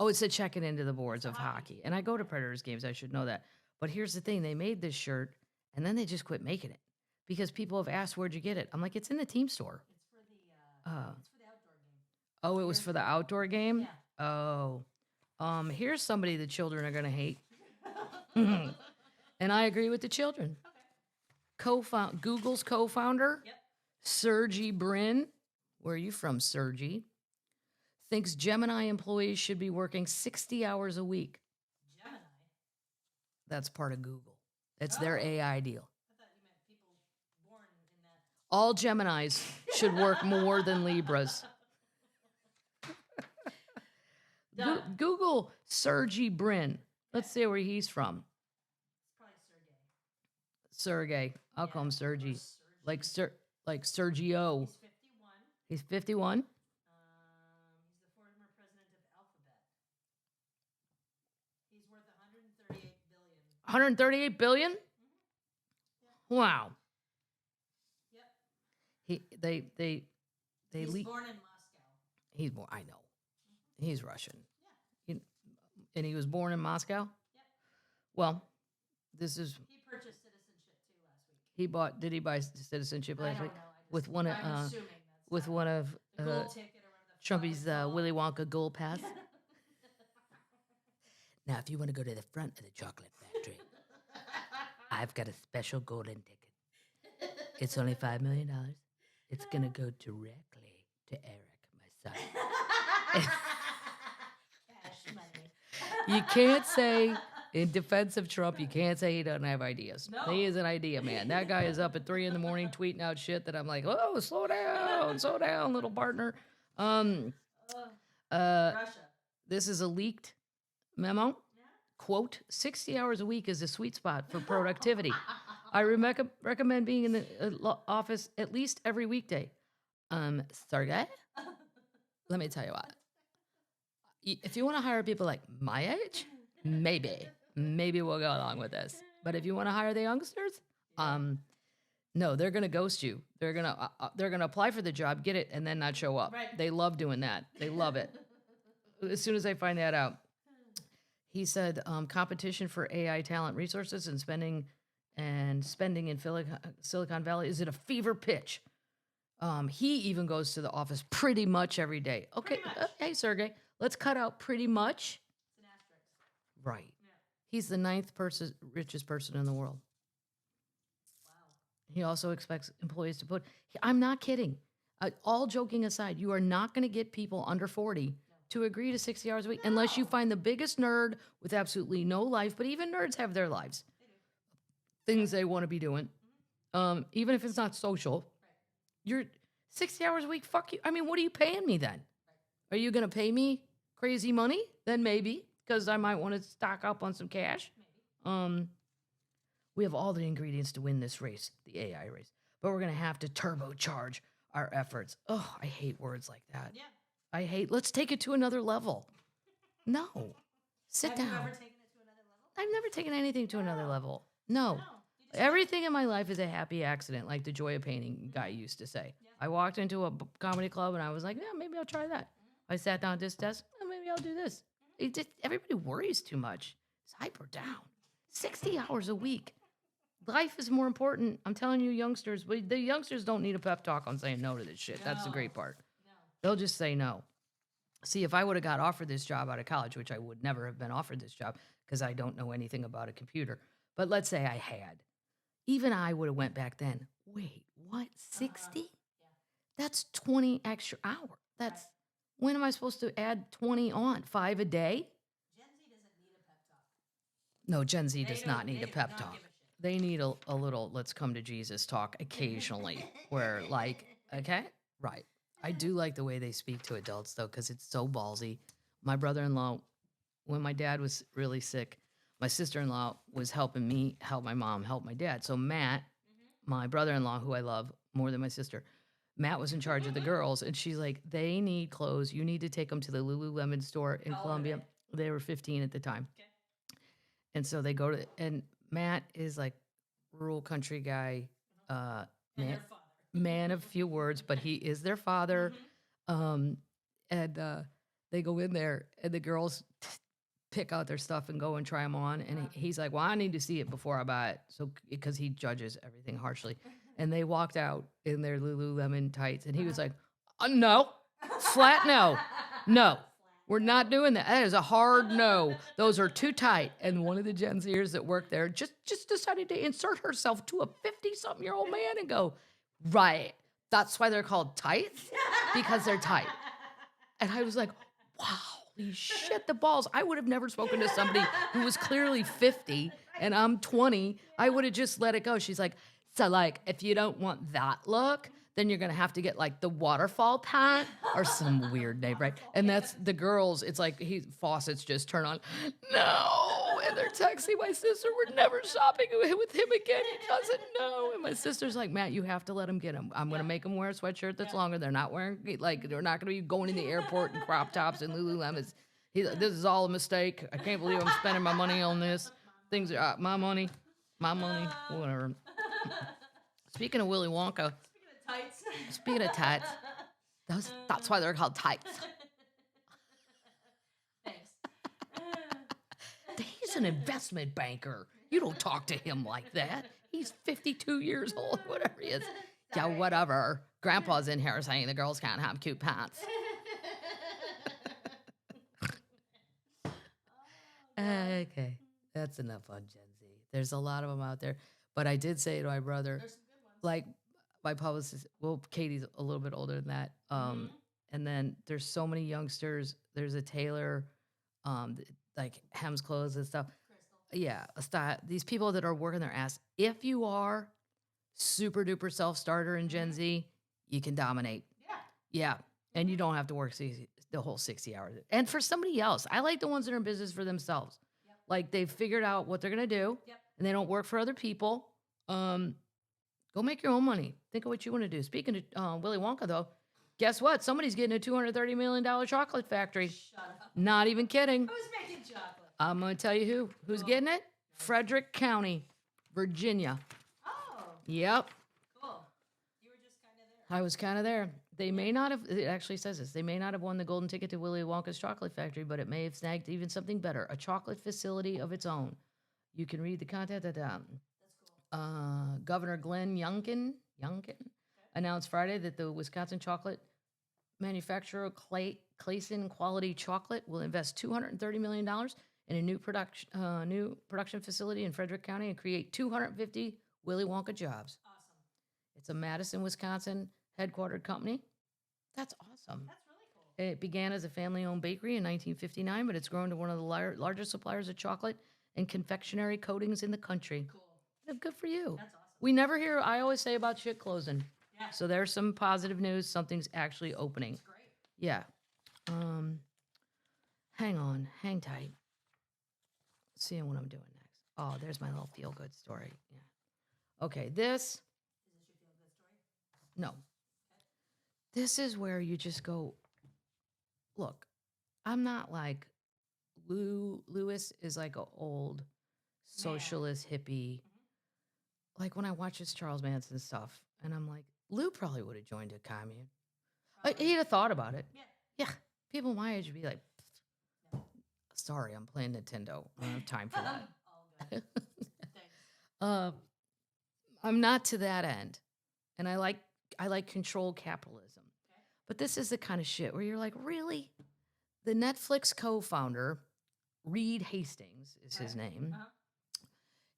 Speaker 2: No, it's the checking into the boards.
Speaker 1: it's the checking into the boards of hockey. And I go to Predators games, I should know that. But here's the thing, they made this shirt and then they just quit making it because people have asked where'd you get it? I'm like, it's in the team store.
Speaker 2: It's for the outdoor game.
Speaker 1: Oh, it was for the outdoor game?
Speaker 2: Yeah.
Speaker 1: Oh. Here's somebody the children are gonna hate. And I agree with the children.
Speaker 2: Okay.
Speaker 1: Google's co-founder,
Speaker 2: Yep.
Speaker 1: Sergey Brin. Where are you from, Sergey? Thinks Gemini employees should be working 60 hours a week.
Speaker 2: Gemini.
Speaker 1: That's part of Google. It's their
Speaker 2: Oh.
Speaker 1: AI deal.
Speaker 2: I thought you meant people born in that.
Speaker 1: All Geminis should work more than Libras.
Speaker 2: Done.
Speaker 1: Google Sergey Brin. Let's see where he's from.
Speaker 2: It's probably Sergey.
Speaker 1: Sergey. I'll call him
Speaker 2: Or
Speaker 1: Sergey.
Speaker 2: Sergey.
Speaker 1: Like Sergio.
Speaker 2: He's 51.
Speaker 1: He's 51.
Speaker 2: He's the former president of Alphabet. He's worth 138 billion.
Speaker 1: 138 billion?
Speaker 2: Yeah.
Speaker 1: Wow.
Speaker 2: Yep.
Speaker 1: They
Speaker 2: He's
Speaker 1: leak.
Speaker 2: born in Moscow.
Speaker 1: He's born. I know. He's Russian.
Speaker 2: Yeah.
Speaker 1: And he was born in Moscow?
Speaker 2: Yep.
Speaker 1: Well, this is
Speaker 2: He purchased citizenship too last week.
Speaker 1: did he buy citizenship
Speaker 2: I
Speaker 1: last
Speaker 2: don't
Speaker 1: week?
Speaker 2: know.
Speaker 1: With one of
Speaker 2: I'm assuming that's
Speaker 1: with
Speaker 2: not
Speaker 1: one of
Speaker 2: the gold ticket or whatever the fuck
Speaker 1: Trumpy's
Speaker 2: it's called.
Speaker 1: Willy Wonka gold pass. Now, if you want to go to the front of the chocolate factory, I've got a special golden ticket. It's only $5 million. It's gonna go directly to Eric, my son.
Speaker 2: Cash money.
Speaker 1: You can't say, in defense of Trump, you can't say he doesn't have ideas.
Speaker 2: No.
Speaker 1: He is an idea man. That guy is up at 3 a.m. tweeting out shit that I'm like, oh, slow down, little partner.
Speaker 2: Russia.
Speaker 1: This is a leaked memo.
Speaker 2: Yeah.
Speaker 1: Quote, 60 hours a week is a sweet spot for productivity. I recommend being in the office at least every weekday. Sergey, let me tell you what. If you want to hire people like my age, maybe we'll go along with this. But if you want to hire the youngsters, no, they're gonna ghost you. They're gonna apply for the job, get it, and then not show up.
Speaker 2: Right.
Speaker 1: They love doing that. They love it. As soon as I find that out, he said, competition for AI talent resources and spending in Silicon Valley is at a fever pitch. He even goes to the office pretty much every day. Okay, hey Sergey, let's cut out pretty much.
Speaker 2: It's an asterisk.
Speaker 1: Right.
Speaker 2: Yeah.
Speaker 1: He's the ninth richest person in the world.
Speaker 2: Wow.
Speaker 1: He also expects employees to put. I'm not kidding. All joking aside, you are not going to get people under 40 to agree to 60 hours a week unless you find the biggest nerd with absolutely no life. But even nerds have their lives, things they want to be doing. Even if it's not social, you're 60 hours a week. Fuck you. I mean, what are you paying me then? Are you going to pay me crazy money? Then maybe, because I might want to stock up on some cash. We have all the ingredients to win this race, the AI race, but we're going to have to turbocharge our efforts. Oh, I hate words like that.
Speaker 2: Yeah.
Speaker 1: Let's take it to another level. No, sit
Speaker 2: Have
Speaker 1: down.
Speaker 2: you ever taken it to another level?
Speaker 1: I've never taken anything to another level. No.
Speaker 2: No.
Speaker 1: Everything in my life is a happy accident, like the joy of painting guy used to say.
Speaker 2: Yeah.
Speaker 1: I walked into a comedy club and I was like, yeah, maybe I'll try that. I sat down at this desk, oh, maybe I'll do this. Everybody worries too much. It's hyper down. 60 hours a week. Life is more important. I'm telling you, youngsters, the youngsters don't need a pep talk on saying no to this shit. That's the great part.
Speaker 2: No.
Speaker 1: They'll just say no. See, if I would have got offered this job out of college, which I would never have been offered this job because I don't know anything about a computer, but let's say I had, even I would have went back then. Wait, what? 60?
Speaker 2: Yeah.
Speaker 1: That's 20 extra hours. That's when am I supposed to add 20 on? 5 a day?
Speaker 2: Gen Z doesn't need a pep talk.
Speaker 1: No, Gen Z does
Speaker 2: They
Speaker 1: not
Speaker 2: don't-
Speaker 1: need
Speaker 2: they
Speaker 1: a
Speaker 2: do
Speaker 1: pep
Speaker 2: not
Speaker 1: talk.
Speaker 2: give a shit.
Speaker 1: They need a little let's come to Jesus talk occasionally where like, okay, right. I do like the way they speak to adults though, because it's so ballsy. My brother-in-law, when my dad was really sick, my sister-in-law was helping me help my mom, help my dad. So Matt, my brother-in-law, who I love more than my sister, Matt was in charge of the girls, and she's like, they need clothes. You need to take them to the Lululemon store in
Speaker 2: How old are
Speaker 1: Columbia. They were 15 at the time.
Speaker 2: Okay.
Speaker 1: And so they go to, and Matt is like rural country guy,
Speaker 2: And
Speaker 1: man,
Speaker 2: their father.
Speaker 1: man of few words, but he is their father. And they go in there, and the girls pick out their stuff and go and try them on. And he's like, well, I need to see it before I buy it. So, because he judges everything harshly. And they walked out in their Lululemon tights. And he was like, no, flat no. No, we're not doing that. That is a hard no. Those are too tight. And one of the Gen Zers that worked there just decided to insert herself to a 50-something-year-old man and go, right, that's why they're called tights? Because they're tight. And I was like, wow, holy shit, the balls. I would have never spoken to somebody who was clearly 50 and I'm 20. I would have just let it go. She's like, so like, if you don't want that look, then you're going to have to get like the waterfall pant or some weird name, right? And that's the girls. It's like faucets just turn on. No. And they're texting my sister, we're never shopping with him again. He doesn't know. And my sister's like, Matt, you have to let him get him. I'm going to make him wear a sweatshirt that's longer. They're not wearing, like, they're not going to be going in the airport in crop tops and Lululemons. This is all a mistake. I can't believe I'm spending my money on this. Things are my money, whatever. Speaking of Willy Wonka,
Speaker 2: Tights.
Speaker 1: speaking of tights, that's why they're called tights.
Speaker 2: Thanks.
Speaker 1: He's an investment banker. You don't talk to him like that. He's 52 years old, whatever he is. Yeah, whatever. Grandpa's in here saying the girls can't have cute pants. Okay, that's enough on Gen Z. There's a lot of them out there. But I did say to my brother,
Speaker 2: There's some good ones.
Speaker 1: like my publicist, well, Katie's a little bit older than that. And then there's so many youngsters. There's a tailor, like hems clothes and stuff.
Speaker 2: Crystal.
Speaker 1: Yeah, a style. These people that are working their ass. If you are super duper self starter in Gen Z, you can dominate.
Speaker 2: Yeah.
Speaker 1: Yeah, and you don't have to work the whole 60 hours. And for somebody else, I like the ones that are in business for themselves.
Speaker 2: Yep.
Speaker 1: Like they've figured out what they're gonna do,
Speaker 2: Yep.
Speaker 1: and they don't work for other people. Go make your own money. Think of what you want to do. Speaking of Willy Wonka, though, guess what? Somebody's getting a $230 million chocolate factory.
Speaker 2: Shut up.
Speaker 1: Not even kidding.
Speaker 2: Who's making chocolate?
Speaker 1: I'm going to tell you who. Who's getting it? Frederick County, Virginia.
Speaker 2: Oh,
Speaker 1: Yep.
Speaker 2: cool. You were just kind of there.
Speaker 1: I was kind of there. They may not have, it actually says this, they may not have won the golden ticket to Willy Wonka's chocolate factory, but it may have snagged even something better, a chocolate facility of its own. You can read the content at
Speaker 2: That's cool.
Speaker 1: Governor Glenn Youngkin announced Friday that the Wisconsin chocolate manufacturer Clayson Quality Chocolate will invest $230 million in a new production facility in Frederick County and create 250 Willy Wonka jobs.
Speaker 2: Awesome.
Speaker 1: It's a Madison, Wisconsin headquartered company. That's awesome.
Speaker 2: That's really cool.
Speaker 1: It began as a family-owned bakery in 1959, but it's grown to one of the largest suppliers of chocolate and confectionery coatings in the country.
Speaker 2: Cool.
Speaker 1: Good for you.
Speaker 2: That's awesome.
Speaker 1: We never hear, I always say about shit closing.
Speaker 2: Yeah.
Speaker 1: So there's some positive news. Something's actually opening.
Speaker 2: That's great.
Speaker 1: Yeah. Hang on. Hang tight. Seeing what I'm doing next. Oh, there's my little feel-good story. Yeah. Okay, this.
Speaker 2: Is this your feel-good story?
Speaker 1: No. This is where you just go, look, I'm not like Lewis is like an old socialist hippie. Like when I watch his Charles Manson stuff, and I'm like, Lou probably would have joined a commune. He'd have thought about it.
Speaker 2: Yeah.
Speaker 1: Yeah. People my age would be like, sorry, I'm playing Nintendo. I don't have time for that.
Speaker 2: All good. Thanks.
Speaker 1: I'm not to that end. And I like controlled capitalism.
Speaker 2: Okay.
Speaker 1: But this is the kind of shit where you're like, really? The Netflix co-founder, Reed Hastings is his name.
Speaker 2: Uh-huh.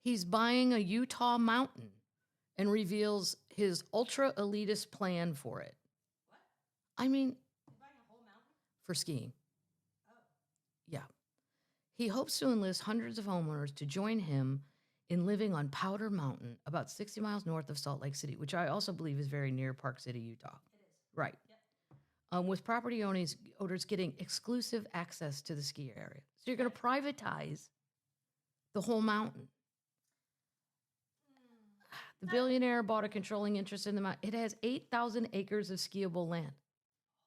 Speaker 1: He's buying a Utah mountain and reveals his ultra elitist plan for it.
Speaker 2: What?
Speaker 1: I mean,
Speaker 2: You're buying a whole mountain?
Speaker 1: for skiing.
Speaker 2: Oh.
Speaker 1: Yeah. He hopes to enlist hundreds of homeowners to join him in living on Powder Mountain, about 60 miles north of Salt Lake City, which I also believe is very near Park City, Utah.
Speaker 2: It is.
Speaker 1: Right.
Speaker 2: Yep.
Speaker 1: With property owners getting exclusive access to the ski area. So you're going to privatize the whole mountain. The billionaire bought a controlling interest in the mountain. It has 8,000 acres of skiable land.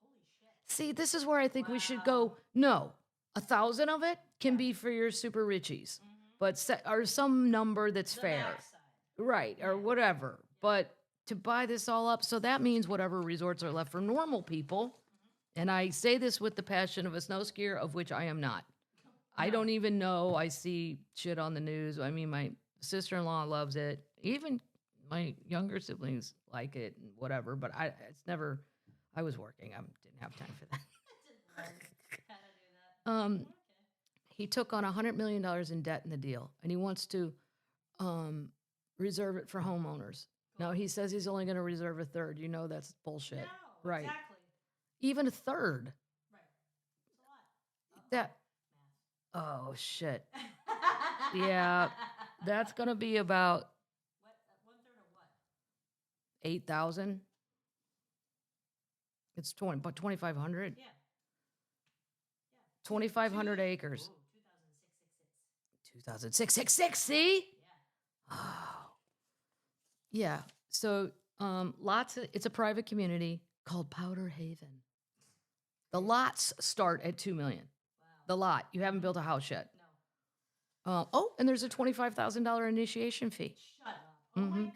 Speaker 2: Holy shit.
Speaker 1: See, this is where I think we should go. No, 1,000 of it can be for your super richies, but or some number that's
Speaker 2: The
Speaker 1: fair,
Speaker 2: backside.
Speaker 1: right? Or whatever. But to buy this all up, so that means whatever resorts are left for normal people. And I say this with the passion of a snow skier, of which I am not. I don't even know. I see shit on the news. I mean, my sister-in-law loves it. Even my younger siblings like it and whatever, but I was working. I didn't have time for that.
Speaker 2: How to do that. Okay.
Speaker 1: He took on $100 million in debt in the deal, and he wants to reserve it for homeowners. Now, he says he's only going to reserve a third. You know that's bullshit.
Speaker 2: No,
Speaker 1: Right.
Speaker 2: Exactly.
Speaker 1: Even a third.
Speaker 2: Right. It's a lot.
Speaker 1: That, oh, shit. Yeah, that's going to be about
Speaker 2: What? 1/3 of what?
Speaker 1: 8,000. It's 2,500.
Speaker 2: Yeah.
Speaker 1: 2,500 acres.
Speaker 2: Ooh,
Speaker 1: 2,666, see?
Speaker 2: Yeah.
Speaker 1: Oh. Yeah. So it's a private community called Powder Haven. The lots start at $2 million.
Speaker 2: Wow.
Speaker 1: The lot. You haven't built a house yet.
Speaker 2: No.
Speaker 1: And there's a $25,000 initiation fee.
Speaker 2: Shut up. Oh my God.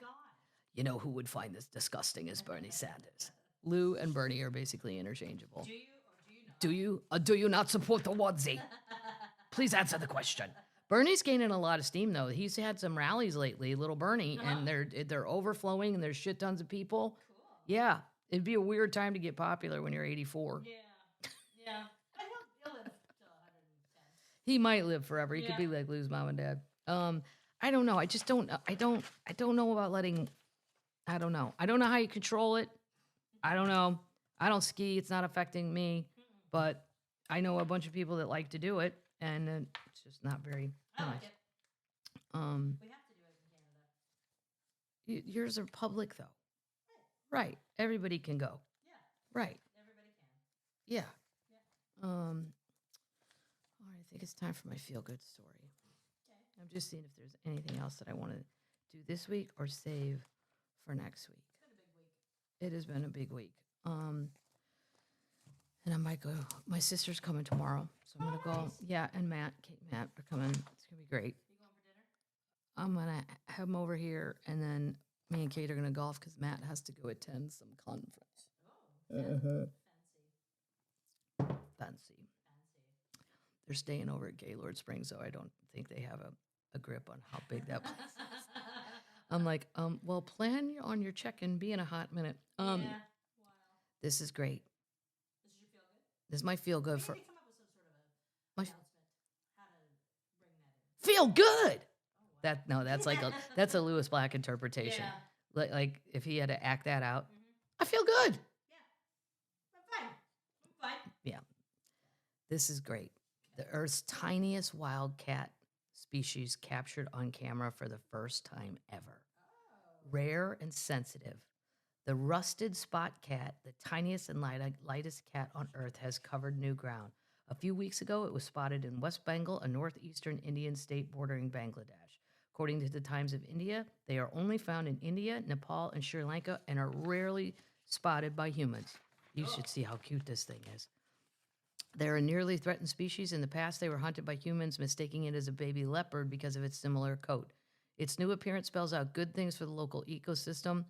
Speaker 1: You know who would find this disgusting is Bernie Sanders. Lou and Bernie are basically interchangeable.
Speaker 2: Do you or do you not?
Speaker 1: Do you not support the onesie? Please answer the question. Bernie's gaining a lot of steam though. He's had some rallies lately, little Bernie, and they're overflowing and there's shit tons of people.
Speaker 2: Cool.
Speaker 1: Yeah, it'd be a weird time to get popular when you're 84.
Speaker 2: Yeah. Yeah. But he'll live till 110.
Speaker 1: He might live forever. He could be
Speaker 2: Yeah.
Speaker 1: like Lou's mom and dad. I don't know. I just don't. I don't know about letting. I don't know. I don't know how you control it. I don't know. I don't ski. It's not affecting me, but I know a bunch of people that like to do it, and it's just not very
Speaker 2: I
Speaker 1: nice.
Speaker 2: like it. We have to do it in Canada.
Speaker 1: Yours are public though, right? Everybody can go,
Speaker 2: Yeah.
Speaker 1: right?
Speaker 2: Everybody can.
Speaker 1: Yeah.
Speaker 2: Yeah.
Speaker 1: All right, I think it's time for my feel-good story.
Speaker 2: Okay.
Speaker 1: I'm just seeing if there's anything else that I want to do this week or save for next week. It has been a big week. And I might go. My sister's coming tomorrow, so I'm gonna go.
Speaker 2: Nice.
Speaker 1: Yeah, and Kate, and Matt are coming. It's gonna be great.
Speaker 2: You going for dinner?
Speaker 1: I'm gonna have them over here, and then me and Kate are gonna golf because Matt has to go attend some conference.
Speaker 2: Oh, yeah. Fancy.
Speaker 1: Fancy. They're staying over at Gaylord Springs, so I don't think they have a grip on how big that place is. I'm like, well, plan on your check-in being a hot minute.
Speaker 2: Yeah. Wow.
Speaker 1: This is great.
Speaker 2: This is your feel good?
Speaker 1: This might feel good for
Speaker 2: Maybe come up with some sort of a
Speaker 1: my
Speaker 2: announcement. How to bring that in.
Speaker 1: feel good.
Speaker 2: Oh, wow.
Speaker 1: That's like that's a Lewis Black interpretation.
Speaker 2: Yeah.
Speaker 1: Like if he had to act that out,
Speaker 2: Mm-hmm.
Speaker 1: I feel good.
Speaker 2: Yeah. I'm fine.
Speaker 1: Yeah. This is great. The Earth's tiniest wildcat species captured on camera for the first time ever.
Speaker 2: Oh.
Speaker 1: Rare and sensitive. The rusted spot cat, the tiniest and lightest cat on Earth, has covered new ground. A few weeks ago, it was spotted in West Bengal, a northeastern Indian state bordering Bangladesh. According to the Times of India, they are only found in India, Nepal, and Sri Lanka and are rarely spotted by humans. You should see how cute this thing is. They're a nearly threatened species. In the past, they were hunted by humans, mistaking it as a baby leopard because of its similar coat. Its new appearance spells out good things for the local ecosystem.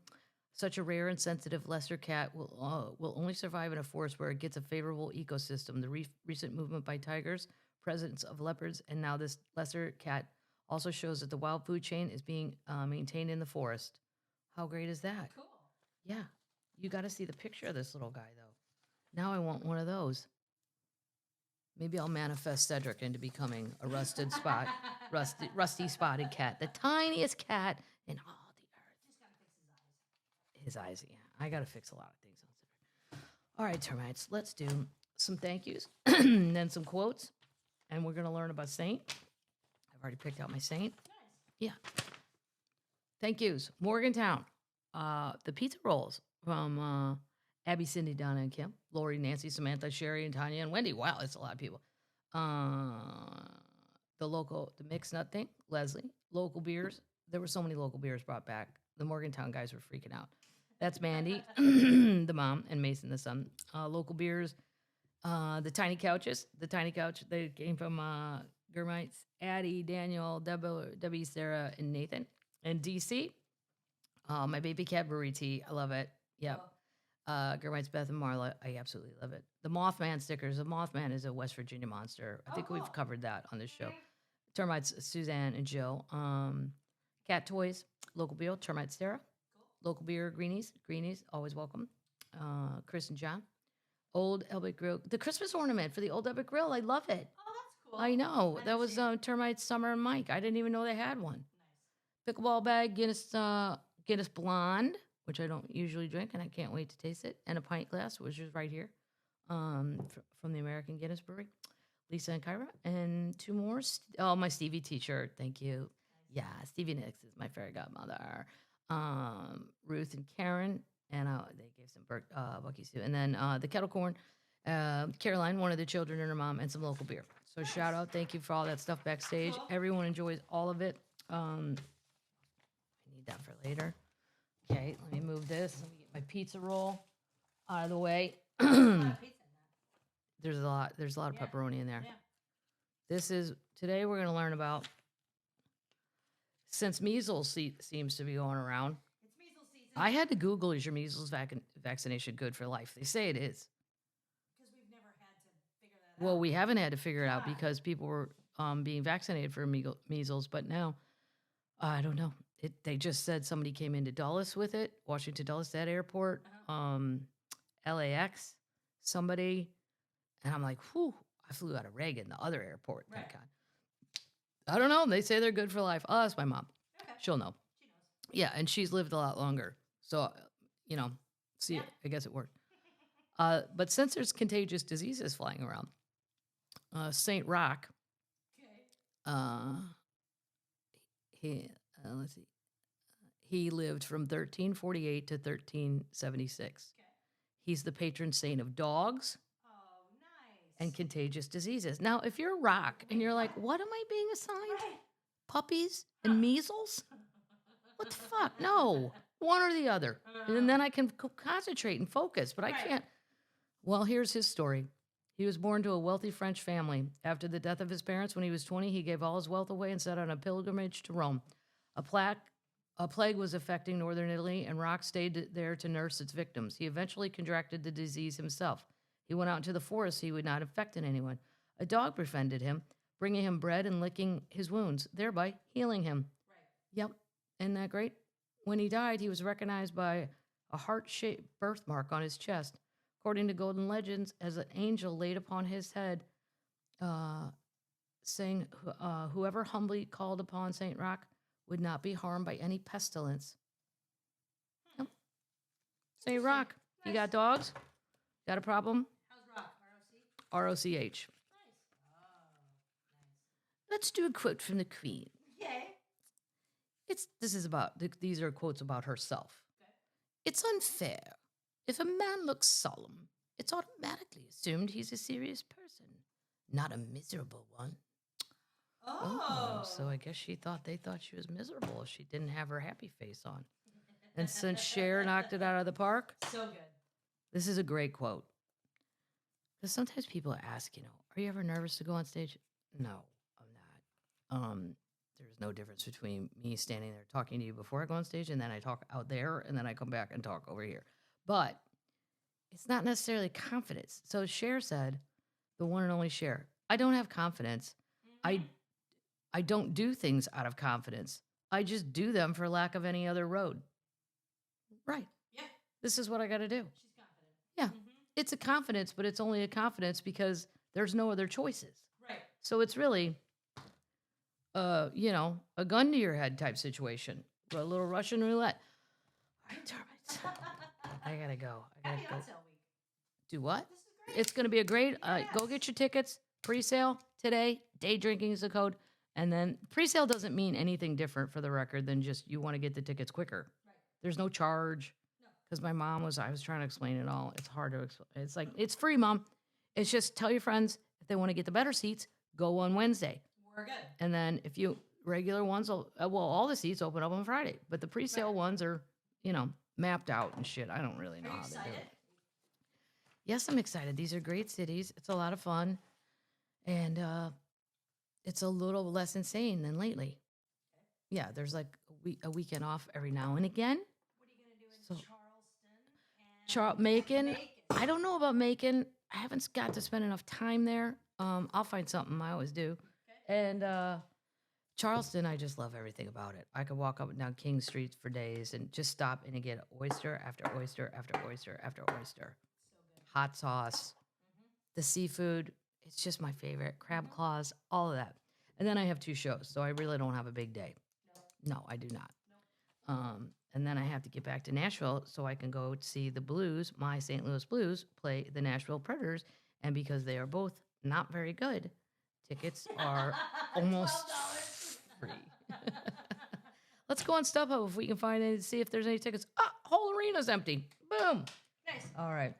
Speaker 1: Such a rare and sensitive lesser cat will only survive in a forest where it gets a favorable ecosystem. The recent movement by tigers, presence of leopards, and now this lesser cat also shows that the wild food chain is being maintained in the forest. How great is that?
Speaker 2: Cool.
Speaker 1: Yeah. You got to see the picture of this little guy, though. Now I want one of those. Maybe I'll manifest Cedric into becoming a rusty spotted cat, the tiniest cat in all the earth.
Speaker 2: Just gotta fix
Speaker 1: His eyes, yeah. I got to fix a lot of things on Cedric. All right, termites, let's do some thank yous and then some quotes. And we're going to learn about Saint. I've already picked out my Saint.
Speaker 2: Nice.
Speaker 1: Yeah. Thank yous. Morgantown. The pizza rolls from Abby, Cindy, Donna, and Kim. Lori, Nancy, Samantha, Sherry, and Tanya, and Wendy. Wow, that's a lot of people. The mixed nut thing. Leslie. Local beers. There were so many local beers brought back. The Morgantown guys were freaking out. That's Mandy, the mom, and Mason, the son. Local beers. The tiny couches. The tiny couch. They came from Germites. Addie, Daniel, Debbie, Sarah, and Nathan. And DC. My Baby Cat Brewery tea. I love it. Yep. Germites, Beth, and Marla. I absolutely love it. The Mothman stickers. The Mothman is a West Virginia monster. I think we've covered that on this show. Termites, Suzanne and Jill. Cat toys. Local beer. Termites, Sarah. Local beer, Greenies. Greenies, always welcome. Chris and John. Old Elbick Grill. The Christmas ornament for the Old Elbick Grill. I love it.
Speaker 2: Oh, that's cool.
Speaker 1: I know.
Speaker 2: I
Speaker 1: That was
Speaker 2: understand.
Speaker 1: Termites, Summer, and Mike. I didn't even know they had one.
Speaker 2: Nice.
Speaker 1: Pickleball bag, Guinness Blonde, which I don't usually drink, and I can't wait to taste it. And a pint glass, which is right here, from the American Guinness Brewery. Lisa and Kyra. And two more. My Stevie t-shirt. Thank you. Yeah, Stevie Nicks is my fairy godmother. Ruth and Karen, and they gave some Buc-ee's too. And then the kettle corn, Caroline, one of the children and her mom, and some local beer. So shout out, thank you for all that stuff backstage.
Speaker 2: Cool.
Speaker 1: Everyone enjoys all of it. I need that for later. Okay, let me move this. Let me get my pizza roll out of the way.
Speaker 2: A lot of pizza in that.
Speaker 1: There's a lot of
Speaker 2: Yeah.
Speaker 1: pepperoni in there.
Speaker 2: Yeah.
Speaker 1: Today we're going to learn about, since measles seems to be going around.
Speaker 2: It's measles season.
Speaker 1: I had to Google, is your measles vaccination good for life? They say it is.
Speaker 2: Because we've never had to figure that
Speaker 1: Well,
Speaker 2: out.
Speaker 1: we haven't had to figure it out
Speaker 2: Yeah.
Speaker 1: because people were being vaccinated for measles, but now, I don't know. They just said somebody came into Dulles with it, Washington Dulles, that airport, LAX, somebody, and I'm like, whew, I flew out of Reagan, the other airport, thank
Speaker 2: Right.
Speaker 1: God. I don't know. They say they're good for life. I'll ask my mom.
Speaker 2: Okay.
Speaker 1: She'll know.
Speaker 2: She knows.
Speaker 1: Yeah, and she's lived a lot longer. So, see,
Speaker 2: Yeah.
Speaker 1: I guess it worked. But since there's contagious diseases flying around, St. Rock,
Speaker 2: Okay.
Speaker 1: let's see, he lived from 1348 to 1376.
Speaker 2: Okay.
Speaker 1: He's the patron saint of dogs
Speaker 2: Oh, nice.
Speaker 1: and contagious diseases. Now, if you're Rock and you're like, what am I being assigned?
Speaker 2: Right.
Speaker 1: Puppies and measles? What the fuck? No, one or the other. And then I can concentrate and focus, but I
Speaker 2: Right.
Speaker 1: can't. Well, here's his story. He was born to a wealthy French family. After the death of his parents when he was 20, he gave all his wealth away and set on a pilgrimage to Rome. A plague was affecting northern Italy, and Rock stayed there to nurse its victims. He eventually contracted the disease himself. He went out into the forest so he would not infect anyone. A dog befriended him, bringing him bread and licking his wounds, thereby healing him.
Speaker 2: Right.
Speaker 1: Yep, isn't that great? When he died, he was recognized by a heart-shaped birthmark on his chest. According to Golden Legends, as an angel laid upon his head, saying, whoever humbly called upon St. Rock would not be harmed by any pestilence. Yep. St. Rock, you got dogs? Got a problem?
Speaker 2: How's Rock? ROC?
Speaker 1: ROCH.
Speaker 2: Nice. Oh, nice.
Speaker 1: Let's do a quote from the Queen.
Speaker 2: Yay.
Speaker 1: These are quotes about herself.
Speaker 2: Okay.
Speaker 1: It's unfair. If a man looks solemn, it's automatically assumed he's a serious person, not a miserable one.
Speaker 2: Oh.
Speaker 1: So I guess they thought she was miserable if she didn't have her happy face on. And since Cher knocked it out of the park,
Speaker 2: So good.
Speaker 1: this is a great quote. Because sometimes people ask, are you ever nervous to go on stage? No, I'm not. There's no difference between me standing there talking to you before I go on stage and then I talk out there and then I come back and talk over here. But it's not necessarily confidence. So Cher said, the one and only Cher, I don't have confidence.
Speaker 2: Mhm.
Speaker 1: I don't do things out of confidence. I just do them for lack of any other road. Right.
Speaker 2: Yeah.
Speaker 1: This is what I got to do.
Speaker 2: She's confident.
Speaker 1: Yeah.
Speaker 2: Mhm.
Speaker 1: It's a confidence, but it's only a confidence because there's no other choices.
Speaker 2: Right.
Speaker 1: So it's really, a gun to your head type situation. A little Russian roulette. All right, termites. I gotta go.
Speaker 2: Happy on sale week.
Speaker 1: Do what?
Speaker 2: This is great.
Speaker 1: It's gonna be a great.
Speaker 2: Yes.
Speaker 1: Go get your tickets. Pre-sale today. Day drinking is the code. And then pre-sale doesn't mean anything different for the record than just you want to get the tickets quicker.
Speaker 2: Right.
Speaker 1: There's no charge.
Speaker 2: No.
Speaker 1: Because I was trying to explain it all. It's hard to explain. It's like, it's free, Mom. It's just tell your friends if they want to get the better seats, go on Wednesday.
Speaker 2: We're good.
Speaker 1: And then if you, regular ones, all the seats open up on Friday. But the pre-sale
Speaker 2: Right.
Speaker 1: ones are, mapped out and shit. I don't really know
Speaker 2: Are you
Speaker 1: how they do
Speaker 2: excited?
Speaker 1: it. Yes, I'm excited. These are great cities. It's a lot of fun. And it's a little less insane than lately. Yeah, there's like a weekend off every now and again.
Speaker 2: What are you going to do in
Speaker 1: So-
Speaker 2: Charleston? And
Speaker 1: Macon. I don't know about Macon. I haven't got to spend enough time there. I'll find something. I always do.
Speaker 2: Okay.
Speaker 1: And Charleston, I just love everything about it. I could walk up and down King Street for days and just stop and get oyster after oyster after oyster after oyster.
Speaker 2: So good.
Speaker 1: Hot sauce, the seafood. It's just my favorite. Crab claws, all of that. And then I have 2 shows, so I really don't have a big day. No, I do not. And then I have to get back to Nashville so I can go see the Blues, my St. Louis Blues, play the Nashville Predators. And because they are both not very good, tickets are almost
Speaker 2: $12.
Speaker 1: free. Let's go on StubHub if we can find it, see if there's any tickets. Ah, whole arena's empty. Boom.
Speaker 2: Nice.
Speaker 1: All right.